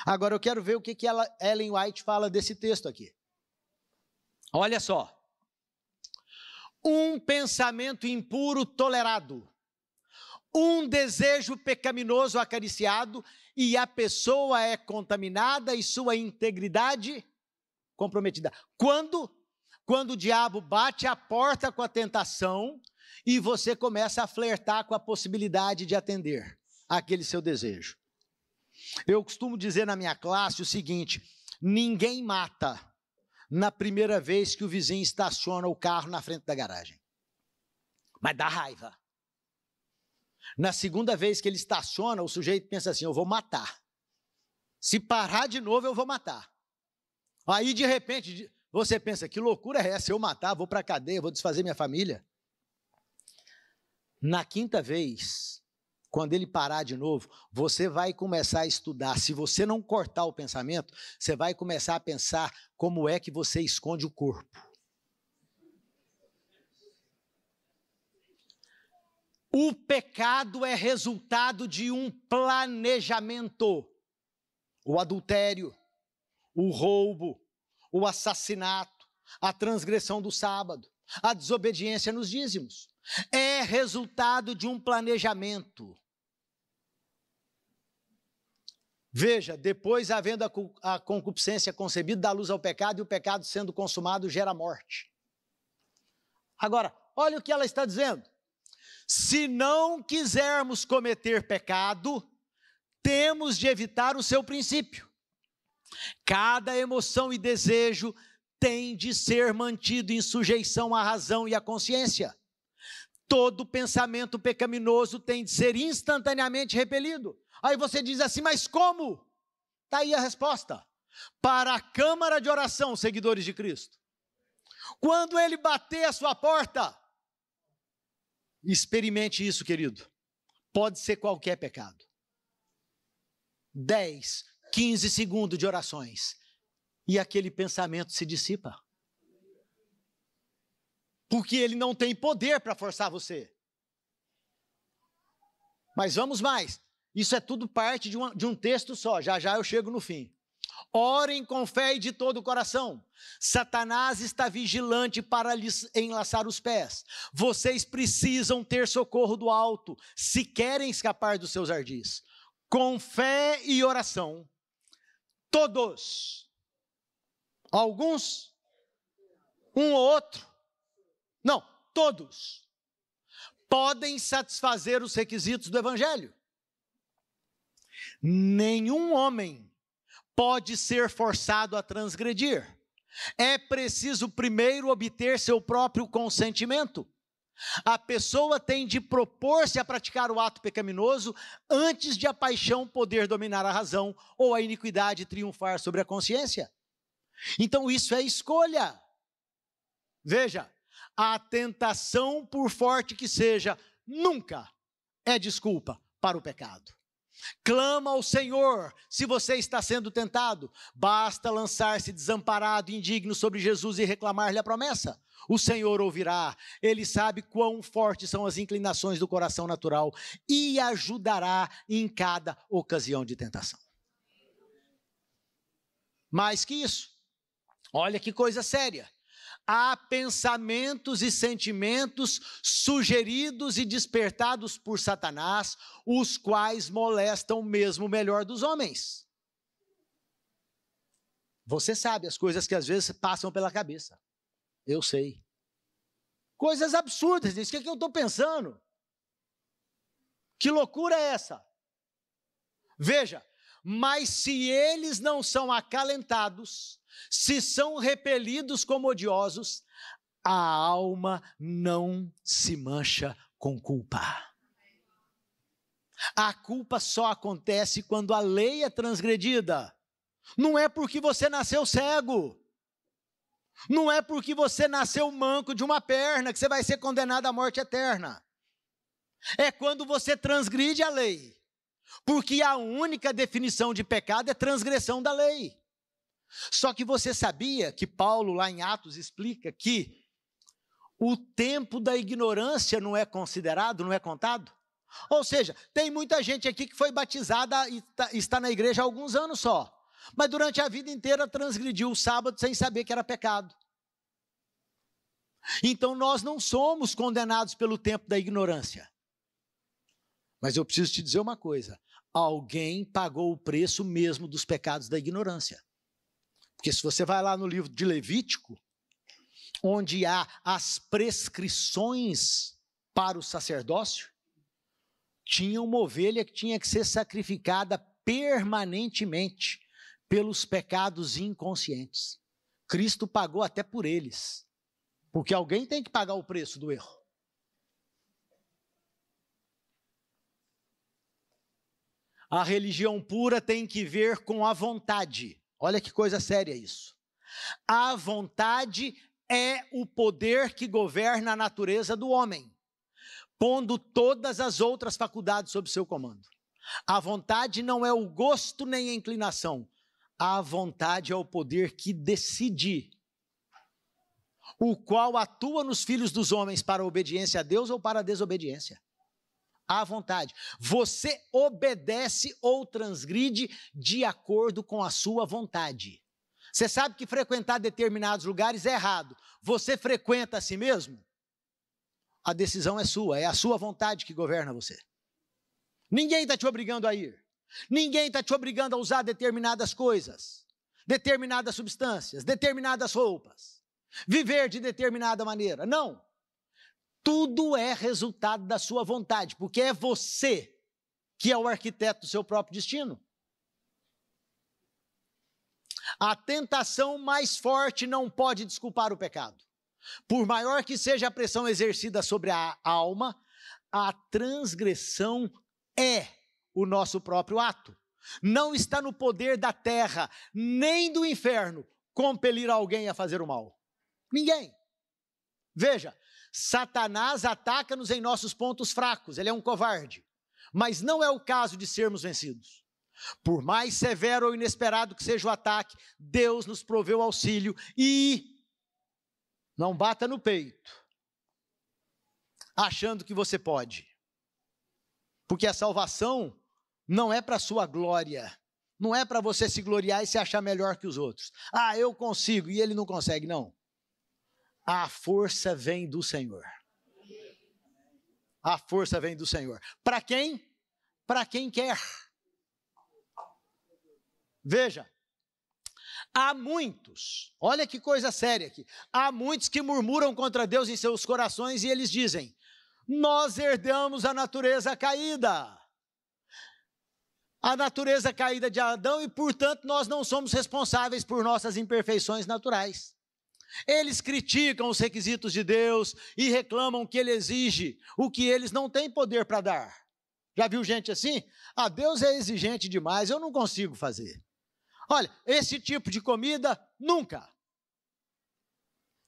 Agora eu quero ver o que Ellen White fala desse texto aqui. Olha só. Um pensamento impuro tolerado, um desejo pecaminoso acariciado, e a pessoa é contaminada e sua integridade comprometida. Quando o diabo bate a porta com a tentação e você começa a flertar com a possibilidade de atender aquele seu desejo. Eu costumo dizer na minha classe o seguinte, ninguém mata na primeira vez que o vizinho estaciona o carro na frente da garagem. Mas dá raiva. Na segunda vez que ele estaciona, o sujeito pensa assim, eu vou matar. Se parar de novo, eu vou matar. Aí, de repente, você pensa, que loucura é essa? Eu matar, vou para a cadeia, vou desfazer minha família. Na quinta vez, quando ele parar de novo, você vai começar a estudar. Se você não cortar o pensamento, você vai começar a pensar como é que você esconde o corpo. O pecado é resultado de um planejamento. O adultério, o roubo, o assassinato, a transgressão do sábado, a desobediência nos dízimos. É resultado de um planejamento. Veja, depois havendo a concupiscência concebida, dá luz ao pecado, e o pecado sendo consumado gera morte. Agora, olha o que ela está dizendo. Se não quisermos cometer pecado, temos de evitar o seu princípio. Cada emoção e desejo tem de ser mantido em sujeição à razão e à consciência. Todo pensamento pecaminoso tem de ser instantaneamente repelido. Aí você diz assim, mas como? Está aí a resposta. Para a câmara de oração, seguidores de Cristo. Quando ele bater a sua porta, experimente isso, querido. Pode ser qualquer pecado. 10, 15 segundos de orações. E aquele pensamento se dissipa. porque ele não tem poder para forçar você. Mas vamos mais, isso é tudo parte de um texto só, já já eu chego no fim. Orem com fé e de todo o coração. Satanás está vigilante para lhes enlaçar os pés. Vocês precisam ter socorro do alto, se querem escapar dos seus ardis. Com fé e oração, todos, alguns, um ou outro, não, todos, podem satisfazer os requisitos do evangelho. Nenhum homem pode ser forçado a transgredir. É preciso primeiro obter seu próprio consentimento. A pessoa tem de propor-se a praticar o ato pecaminoso antes de a paixão poder dominar a razão ou a iniquidade triunfar sobre a consciência. Então isso é escolha. Veja, a tentação, por forte que seja, nunca é desculpa para o pecado. Clama ao Senhor se você está sendo tentado. Basta lançar-se desamparado e indigno sobre Jesus e reclamar-lhe a promessa. O Senhor ouvirá, Ele sabe quão fortes são as inclinações do coração natural e ajudará em cada ocasião de tentação. Mais que isso, olha que coisa séria. Há pensamentos e sentimentos sugeridos e despertados por Satanás, os quais molestam mesmo o melhor dos homens. Você sabe as coisas que às vezes passam pela cabeça. Eu sei. Coisas absurdas, diz, o que é que eu estou pensando? Que loucura é essa? Veja, mas se eles não são acalentados, se são repelidos como odiosos, a alma não se mancha com culpa. A culpa só acontece quando a lei é transgredida. Não é porque você nasceu cego. Não é porque você nasceu manco de uma perna que você vai ser condenado à morte eterna. É quando você transgride a lei. Porque a única definição de pecado é transgressão da lei. Só que você sabia que Paulo, lá em Atos, explica que o tempo da ignorância não é considerado, não é contado? Ou seja, tem muita gente aqui que foi batizada e está na igreja há alguns anos só, mas durante a vida inteira transgrediu o sábado sem saber que era pecado. Então nós não somos condenados pelo tempo da ignorância. Mas eu preciso te dizer uma coisa, alguém pagou o preço mesmo dos pecados da ignorância. Porque se você vai lá no livro de Levítico, onde há as prescrições para o sacerdócio, tinha uma ovelha que tinha que ser sacrificada permanentemente pelos pecados inconscientes. Cristo pagou até por eles, porque alguém tem que pagar o preço do erro. A religião pura tem que ver com a vontade. Olha que coisa séria isso. A vontade é o poder que governa a natureza do homem, pondo todas as outras faculdades sob seu comando. A vontade não é o gosto nem a inclinação. A vontade é o poder que decide, o qual atua nos filhos dos homens para a obediência a Deus ou para a desobediência. À vontade. Você obedece ou transgride de acordo com a sua vontade. Você sabe que frequentar determinados lugares é errado. Você frequenta a si mesmo? A decisão é sua, é a sua vontade que governa você. Ninguém está te obrigando a ir. Ninguém está te obrigando a usar determinadas coisas, determinadas substâncias, determinadas roupas, viver de determinada maneira. Não. Tudo é resultado da sua vontade, porque é você que é o arquiteto do seu próprio destino. A tentação mais forte não pode desculpar o pecado. Por maior que seja a pressão exercida sobre a alma, a transgressão é o nosso próprio ato. Não está no poder da terra, nem do inferno, compelir alguém a fazer o mal. Ninguém. Veja, Satanás ataca-nos em nossos pontos fracos, ele é um covarde, mas não é o caso de sermos vencidos. Por mais severo ou inesperado que seja o ataque, Deus nos proveu auxílio e não bata no peito, achando que você pode. Porque a salvação não é para a sua glória, não é para você se gloriar e se achar melhor que os outros. Ah, eu consigo, e ele não consegue, não. A força vem do Senhor. A força vem do Senhor. Para quem? Para quem quer. Veja, há muitos, olha que coisa séria aqui, há muitos que murmuram contra Deus em seus corações e eles dizem: nós herdamos a natureza caída. A natureza caída de Adão e, portanto, nós não somos responsáveis por nossas imperfeições naturais. Eles criticam os requisitos de Deus e reclamam que Ele exige o que eles não têm poder para dar. Já viu gente assim? Ah, Deus é exigente demais, eu não consigo fazer. Olha, esse tipo de comida, nunca.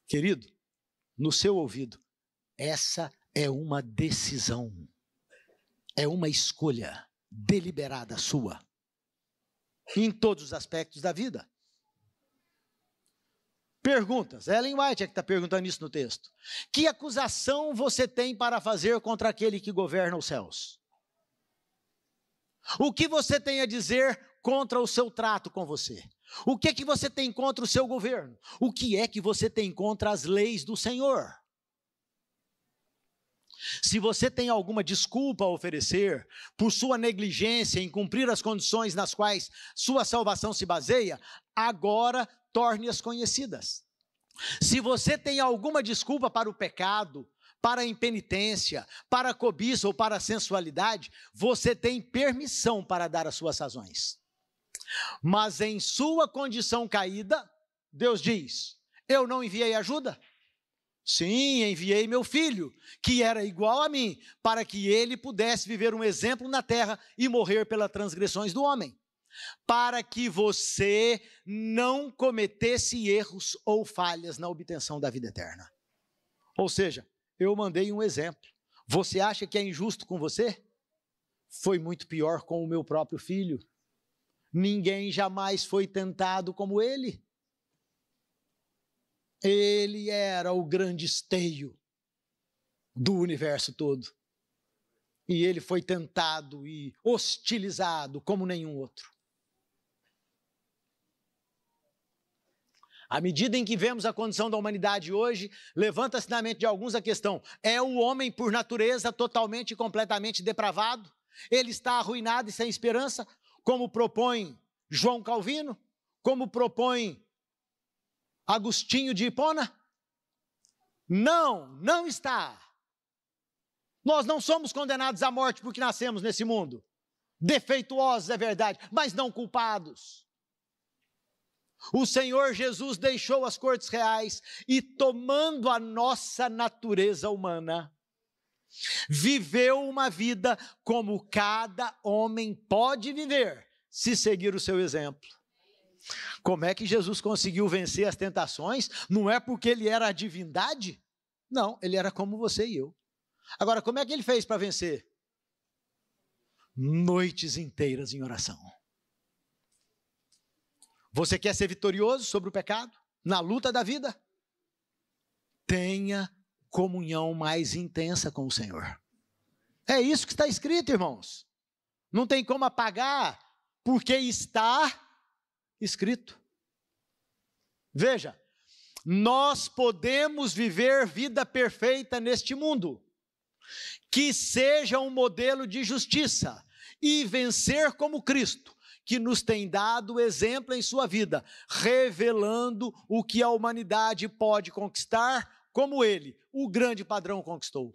Querido, no seu ouvido, essa é uma decisão, é uma escolha deliberada sua, em todos os aspectos da vida. Perguntas, Ellen White é que está perguntando isso no texto. Que acusação você tem para fazer contra aquele que governa os céus? O que você tem a dizer contra o seu trato com você? O que é que você tem contra o seu governo? O que é que você tem contra as leis do Senhor? Se você tem alguma desculpa a oferecer por sua negligência em cumprir as condições nas quais sua salvação se baseia, agora torne-as conhecidas. Se você tem alguma desculpa para o pecado, para a impenitência, para a cobiça ou para a sensualidade, você tem permissão para dar as suas razões. Mas em sua condição caída, Deus diz: eu não enviei ajuda? Sim, enviei meu filho, que era igual a mim, para que ele pudesse viver um exemplo na terra e morrer pelas transgressões do homem, para que você não cometesse erros ou falhas na obtenção da vida eterna. Ou seja, eu mandei um exemplo. Você acha que é injusto com você? Foi muito pior com o meu próprio filho. Ninguém jamais foi tentado como ele. Ele era o grande esteio do universo todo. E ele foi tentado e hostilizado como nenhum outro. À medida em que vemos a condição da humanidade hoje, levanta-se na mente de alguns a questão: é o homem por natureza totalmente e completamente depravado? Ele está arruinado e sem esperança, como propõe João Calvino? Como propõe Agostinho de Hipona? Não, não está. Nós não somos condenados à morte porque nascemos nesse mundo. Defeituosos, é verdade, mas não culpados. O Senhor Jesus deixou as cortes reais e, tomando a nossa natureza humana, viveu uma vida como cada homem pode viver, se seguir o seu exemplo. Como é que Jesus conseguiu vencer as tentações? Não é porque ele era a divindade? Não, ele era como você e eu. Agora, como é que ele fez para vencer? Noites inteiras em oração. Você quer ser vitorioso sobre o pecado? Na luta da vida? Tenha comunhão mais intensa com o Senhor. É isso que está escrito, irmãos. Não tem como apagar, porque está escrito. Veja, nós podemos viver vida perfeita neste mundo, que seja um modelo de justiça, e vencer como Cristo, que nos tem dado exemplo em sua vida, revelando o que a humanidade pode conquistar, como ele, o grande padrão, conquistou.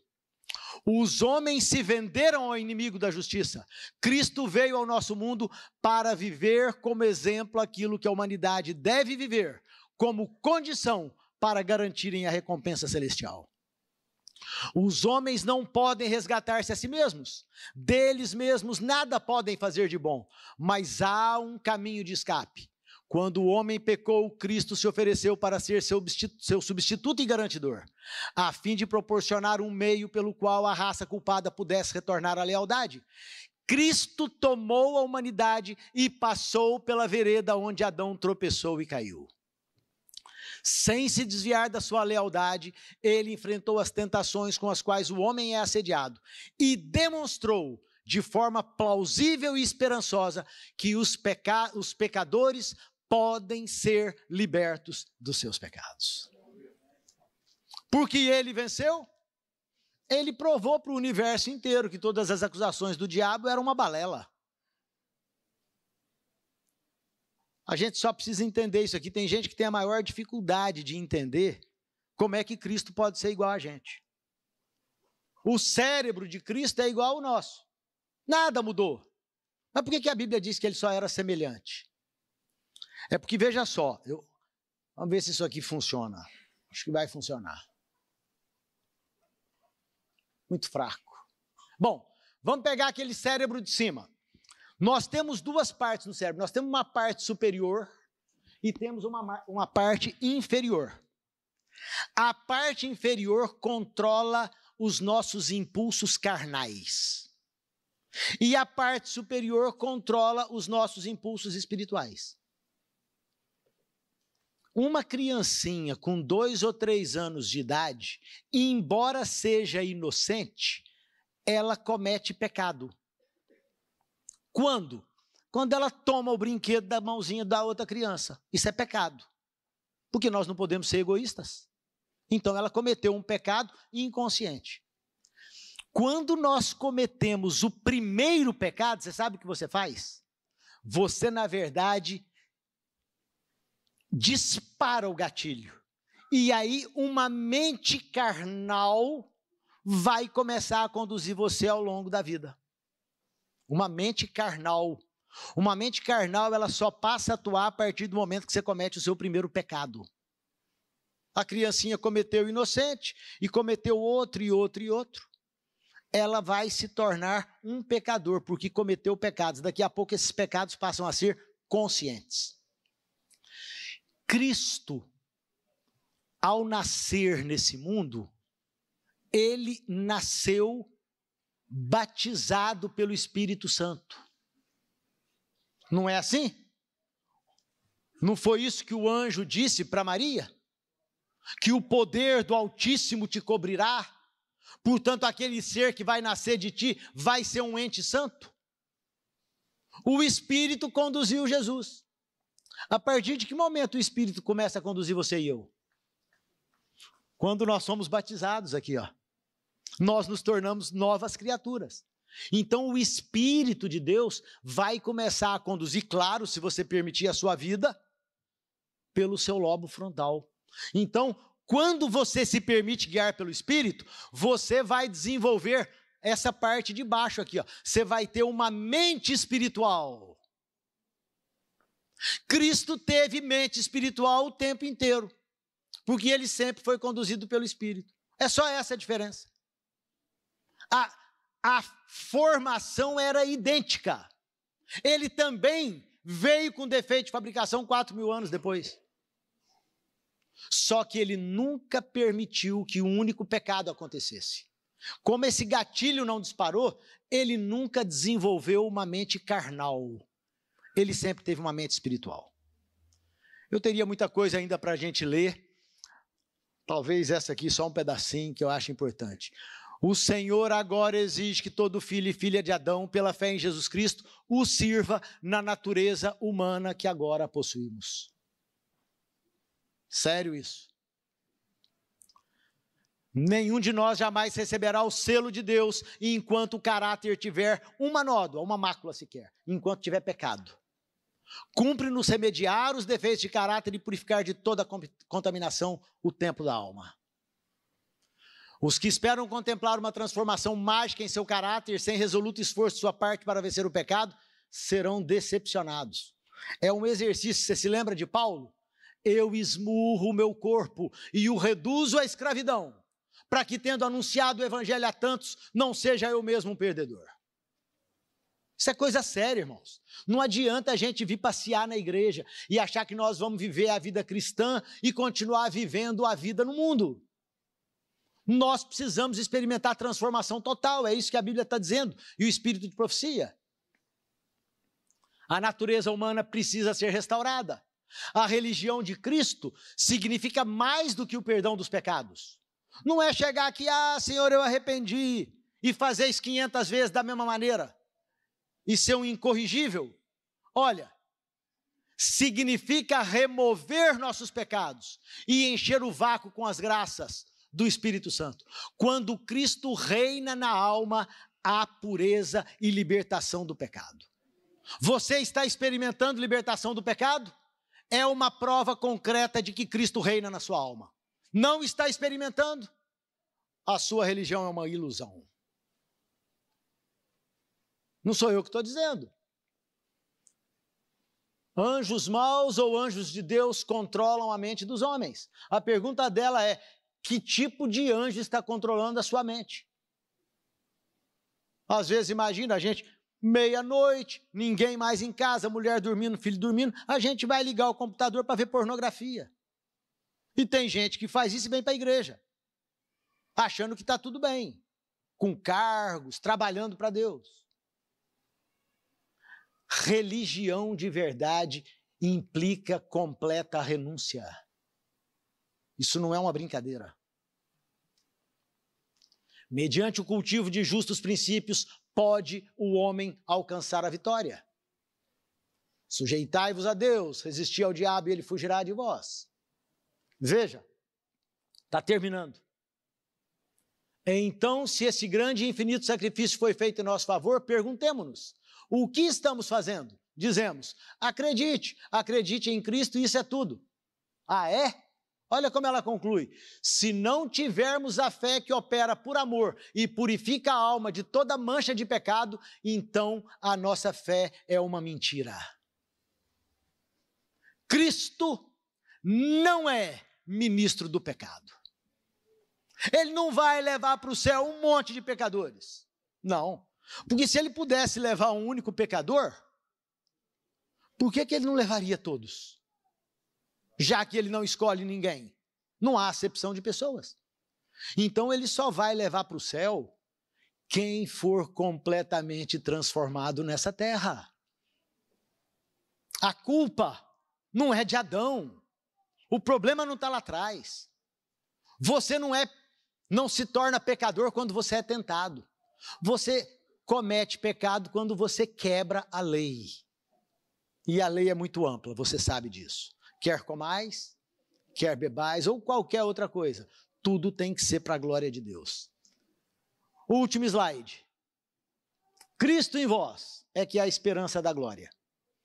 Os homens se venderam ao inimigo da justiça. Cristo veio ao nosso mundo para viver como exemplo aquilo que a humanidade deve viver, como condição para garantirem a recompensa celestial. Os homens não podem resgatar-se a si mesmos, deles mesmos nada podem fazer de bom, mas há um caminho de escape. Quando o homem pecou, Cristo se ofereceu para ser seu substituto e garantidor, a fim de proporcionar um meio pelo qual a raça culpada pudesse retornar à lealdade. Cristo tomou a humanidade e passou pela vereda onde Adão tropeçou e caiu. Sem se desviar da sua lealdade, ele enfrentou as tentações com as quais o homem é assediado e demonstrou de forma plausível e esperançosa que os pecadores podem ser libertos dos seus pecados. Porque ele venceu, ele provou para o universo inteiro que todas as acusações do diabo eram uma balela. A gente só precisa entender isso aqui. Tem gente que tem a maior dificuldade de entender como é que Cristo pode ser igual a gente. O cérebro de Cristo é igual ao nosso. Nada mudou. Mas por que a Bíblia diz que ele só era semelhante? É porque, veja só, vamos ver se isso aqui funciona. Acho que vai funcionar. Muito fraco. Bom, vamos pegar aquele cérebro de cima. Nós temos duas partes no cérebro. Nós temos uma parte superior e temos uma parte inferior. A parte inferior controla os nossos impulsos carnais. E a parte superior controla os nossos impulsos espirituais. Uma criancinha com 2 ou 3 anos de idade, embora seja inocente, ela comete pecado. Quando? Quando ela toma o brinquedo da mãozinha da outra criança. Isso é pecado. Porque nós não podemos ser egoístas. Então ela cometeu um pecado inconsciente. Quando nós cometemos o primeiro pecado, você sabe o que você faz? Você, na verdade, dispara o gatilho. E aí uma mente carnal vai começar a conduzir você ao longo da vida. Uma mente carnal. Uma mente carnal, ela só passa a atuar a partir do momento que você comete o seu primeiro pecado. A criancinha cometeu inocente e cometeu outro e outro e outro. Ela vai se tornar um pecador, porque cometeu pecados. Daqui a pouco esses pecados passam a ser conscientes. Cristo, ao nascer nesse mundo, ele nasceu batizado pelo Espírito Santo. Não é assim? Não foi isso que o anjo disse para Maria? Que o poder do Altíssimo te cobrirá, portanto aquele ser que vai nascer de ti vai ser um ente santo? O Espírito conduziu Jesus. A partir de que momento o Espírito começa a conduzir você e eu? Quando nós somos batizados aqui, ó. Nós nos tornamos novas criaturas. Então o Espírito de Deus vai começar a conduzir, claro, se você permitir a sua vida, pelo seu lobo frontal. Então, quando você se permite guiar pelo Espírito, você vai desenvolver essa parte de baixo aqui, ó. Você vai ter uma mente espiritual. Cristo teve mente espiritual o tempo inteiro, porque ele sempre foi conduzido pelo Espírito. É só essa a diferença. A formação era idêntica. Ele também veio com defeito de fabricação 4.000 anos depois. Só que ele nunca permitiu que um único pecado acontecesse. Como esse gatilho não disparou, ele nunca desenvolveu uma mente carnal. Ele sempre teve uma mente espiritual. Eu teria muita coisa ainda para a gente ler. Talvez essa aqui, só um pedacinho que eu acho importante. O Senhor agora exige que todo filho e filha de Adão, pela fé em Jesus Cristo, o sirva na natureza humana que agora possuímos. Sério isso. Nenhum de nós jamais receberá o selo de Deus enquanto o caráter tiver uma nódoa, uma mácula sequer, enquanto tiver pecado. Cumpre-nos remediar os defeitos de caráter e purificar de toda contaminação o templo da alma. Os que esperam contemplar uma transformação mágica em seu caráter, sem resoluto esforço de sua parte para vencer o pecado, serão decepcionados. É um exercício, você se lembra de Paulo? Eu esmurro o meu corpo e o reduzo à escravidão, para que, tendo anunciado o evangelho a tantos, não seja eu mesmo um perdedor. Isso é coisa séria, irmãos. Não adianta a gente vir passear na igreja e achar que nós vamos viver a vida cristã e continuar vivendo a vida no mundo. Nós precisamos experimentar transformação total, é isso que a Bíblia está dizendo, e o espírito de profecia. A natureza humana precisa ser restaurada. A religião de Cristo significa mais do que o perdão dos pecados. Não é chegar aqui, Senhor, eu arrependi, e fazer isso 500 vezes da mesma maneira, e ser um incorrigível. Olha, significa remover nossos pecados e encher o vácuo com as graças do Espírito Santo. Quando Cristo reina na alma, há pureza e libertação do pecado. Você está experimentando libertação do pecado? É uma prova concreta de que Cristo reina na sua alma. Não está experimentando? A sua religião é uma ilusão. Não sou eu que estou dizendo. Anjos maus ou anjos de Deus controlam a mente dos homens. A pergunta dela é: que tipo de anjo está controlando a sua mente? Às vezes, imagina a gente, meia-noite, ninguém mais em casa, mulher dormindo, filho dormindo, a gente vai ligar o computador para ver pornografia. E tem gente que faz isso e vem para a igreja, achando que está tudo bem, com cargos, trabalhando para Deus. Religião de verdade implica completa renúncia. Isso não é uma brincadeira. Mediante o cultivo de justos princípios, pode o homem alcançar a vitória. Sujeitai-vos a Deus, resisti ao diabo e ele fugirá de vós. Veja, está terminando. Então, se esse grande e infinito sacrifício foi feito em nosso favor, perguntemo-nos, o que estamos fazendo? Dizemos, acredite em Cristo e isso é tudo. Ah, é? Olha como ela conclui, se não tivermos a fé que opera por amor e purifica a alma de toda mancha de pecado, então a nossa fé é uma mentira. Cristo não é ministro do pecado. Ele não vai levar para o céu um monte de pecadores. Não, porque se ele pudesse levar um único pecador, por que ele não levaria todos? Já que ele não escolhe ninguém. Não há acepção de pessoas. Então ele só vai levar para o céu quem for completamente transformado nessa terra. A culpa não é de Adão. O problema não está lá atrás. Você não se torna pecador quando você é tentado. Você comete pecado quando você quebra a lei. E a lei é muito ampla, você sabe disso. Quer comais, quer bebais ou qualquer outra coisa, tudo tem que ser para a glória de Deus. Último slide. Cristo em vós é que é a esperança da glória.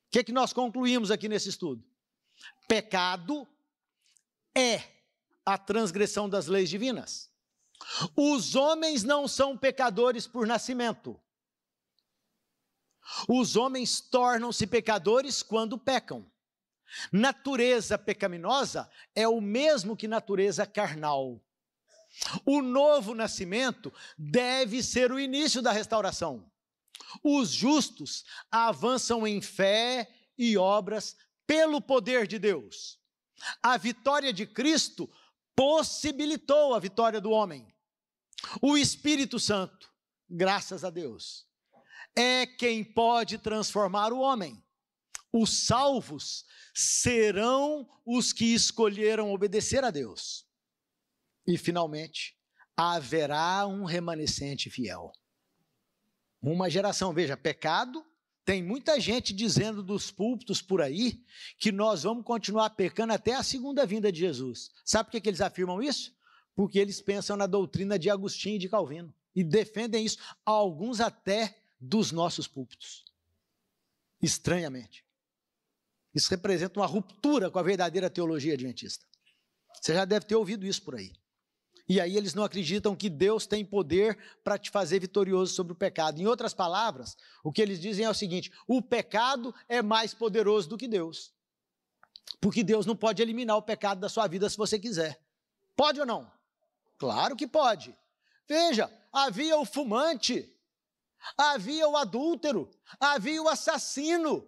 O que nós concluímos aqui nesse estudo? Pecado é a transgressão das leis divinas. Os homens não são pecadores por nascimento. Os homens tornam-se pecadores quando pecam. Natureza pecaminosa é o mesmo que natureza carnal. O novo nascimento deve ser o início da restauração. Os justos avançam em fé e obras pelo poder de Deus. A vitória de Cristo possibilitou a vitória do homem. O Espírito Santo, graças a Deus, é quem pode transformar o homem. Os salvos serão os que escolheram obedecer a Deus. E, finalmente, haverá um remanescente fiel. Uma geração, veja, pecado, tem muita gente dizendo dos púlpitos por aí que nós vamos continuar pecando até a segunda vinda de Jesus. Sabe por que eles afirmam isso? Porque eles pensam na doutrina de Agostinho e de Calvino. E defendem isso, alguns até dos nossos púlpitos. Estranhamente. Isso representa uma ruptura com a verdadeira teologia adventista. Você já deve ter ouvido isso por aí. E aí eles não acreditam que Deus tem poder para te fazer vitorioso sobre o pecado. Em outras palavras, o que eles dizem é o seguinte: o pecado é mais poderoso do que Deus. Porque Deus não pode eliminar o pecado da sua vida se você quiser. Pode ou não? Claro que pode. Veja, havia o fumante, havia o adúltero, havia o assassino,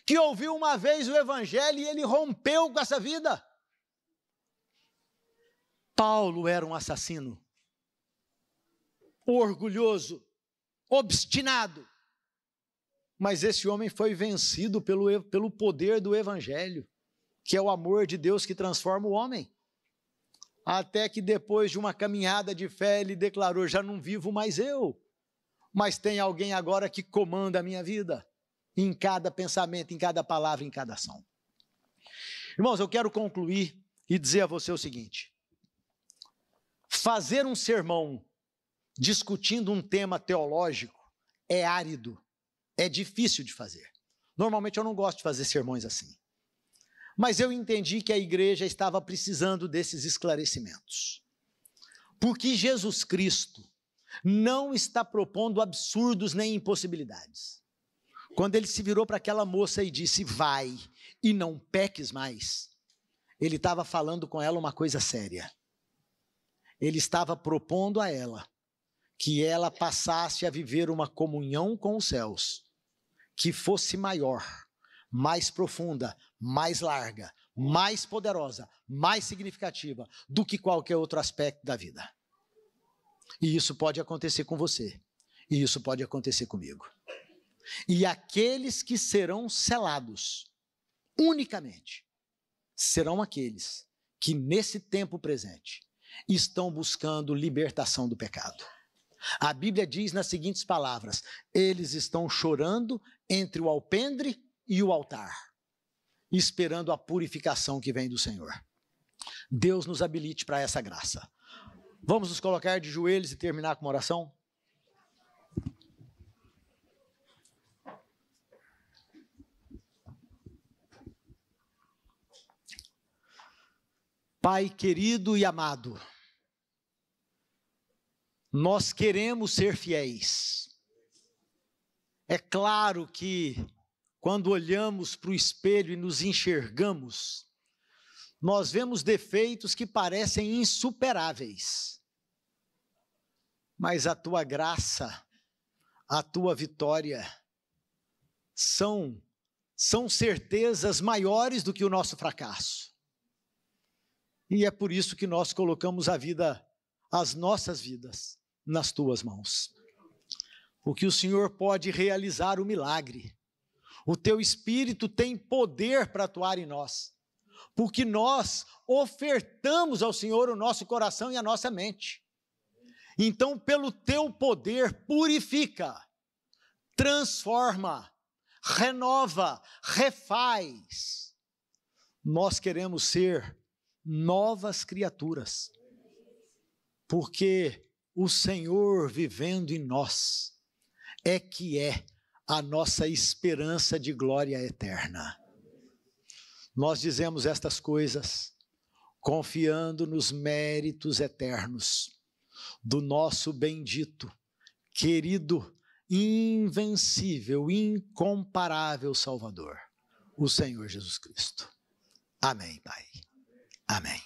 que ouviu uma vez o evangelho e ele rompeu com essa vida. Paulo era um assassino, orgulhoso, obstinado. Mas esse homem foi vencido pelo poder do Evangelho, que é o amor de Deus que transforma o homem. Até que depois de uma caminhada de fé, ele declarou: já não vivo mais eu, mas tem alguém agora que comanda a minha vida, em cada pensamento, em cada palavra, em cada ação. Irmãos, eu quero concluir e dizer a você o seguinte: fazer um sermão discutindo um tema teológico é árido, é difícil de fazer. Normalmente eu não gosto de fazer sermões assim. Mas eu entendi que a igreja estava precisando desses esclarecimentos. Porque Jesus Cristo não está propondo absurdos nem impossibilidades. Quando ele se virou para aquela moça e disse: vai e não peques mais, ele estava falando com ela uma coisa séria. Ele estava propondo a ela que ela passasse a viver uma comunhão com os céus, que fosse maior, mais profunda, mais larga, mais poderosa, mais significativa do que qualquer outro aspecto da vida. E isso pode acontecer com você, e isso pode acontecer comigo. E aqueles que serão selados, unicamente, serão aqueles que nesse tempo presente estão buscando libertação do pecado. A Bíblia diz nas seguintes palavras: eles estão chorando entre o alpendre e o altar, esperando a purificação que vem do Senhor. Deus nos habilite para essa graça. Vamos nos colocar de joelhos e terminar com uma oração? Pai querido e amado, nós queremos ser fiéis. É claro que quando olhamos para o espelho e nos enxergamos, nós vemos defeitos que parecem insuperáveis. Mas a tua graça, a tua vitória, são certezas maiores do que o nosso fracasso. E é por isso que nós colocamos as nossas vidas nas tuas mãos. Porque o Senhor pode realizar o milagre. O teu Espírito tem poder para atuar em nós. Porque nós ofertamos ao Senhor o nosso coração e a nossa mente. Então, pelo teu poder, purifica, transforma, renova, refaz. Nós queremos ser novas criaturas, porque o Senhor vivendo em nós é que é a nossa esperança de glória eterna. Nós dizemos estas coisas confiando nos méritos eternos do nosso bendito, querido, invencível, incomparável Salvador, o Senhor Jesus Cristo. Amém, Pai. Amém.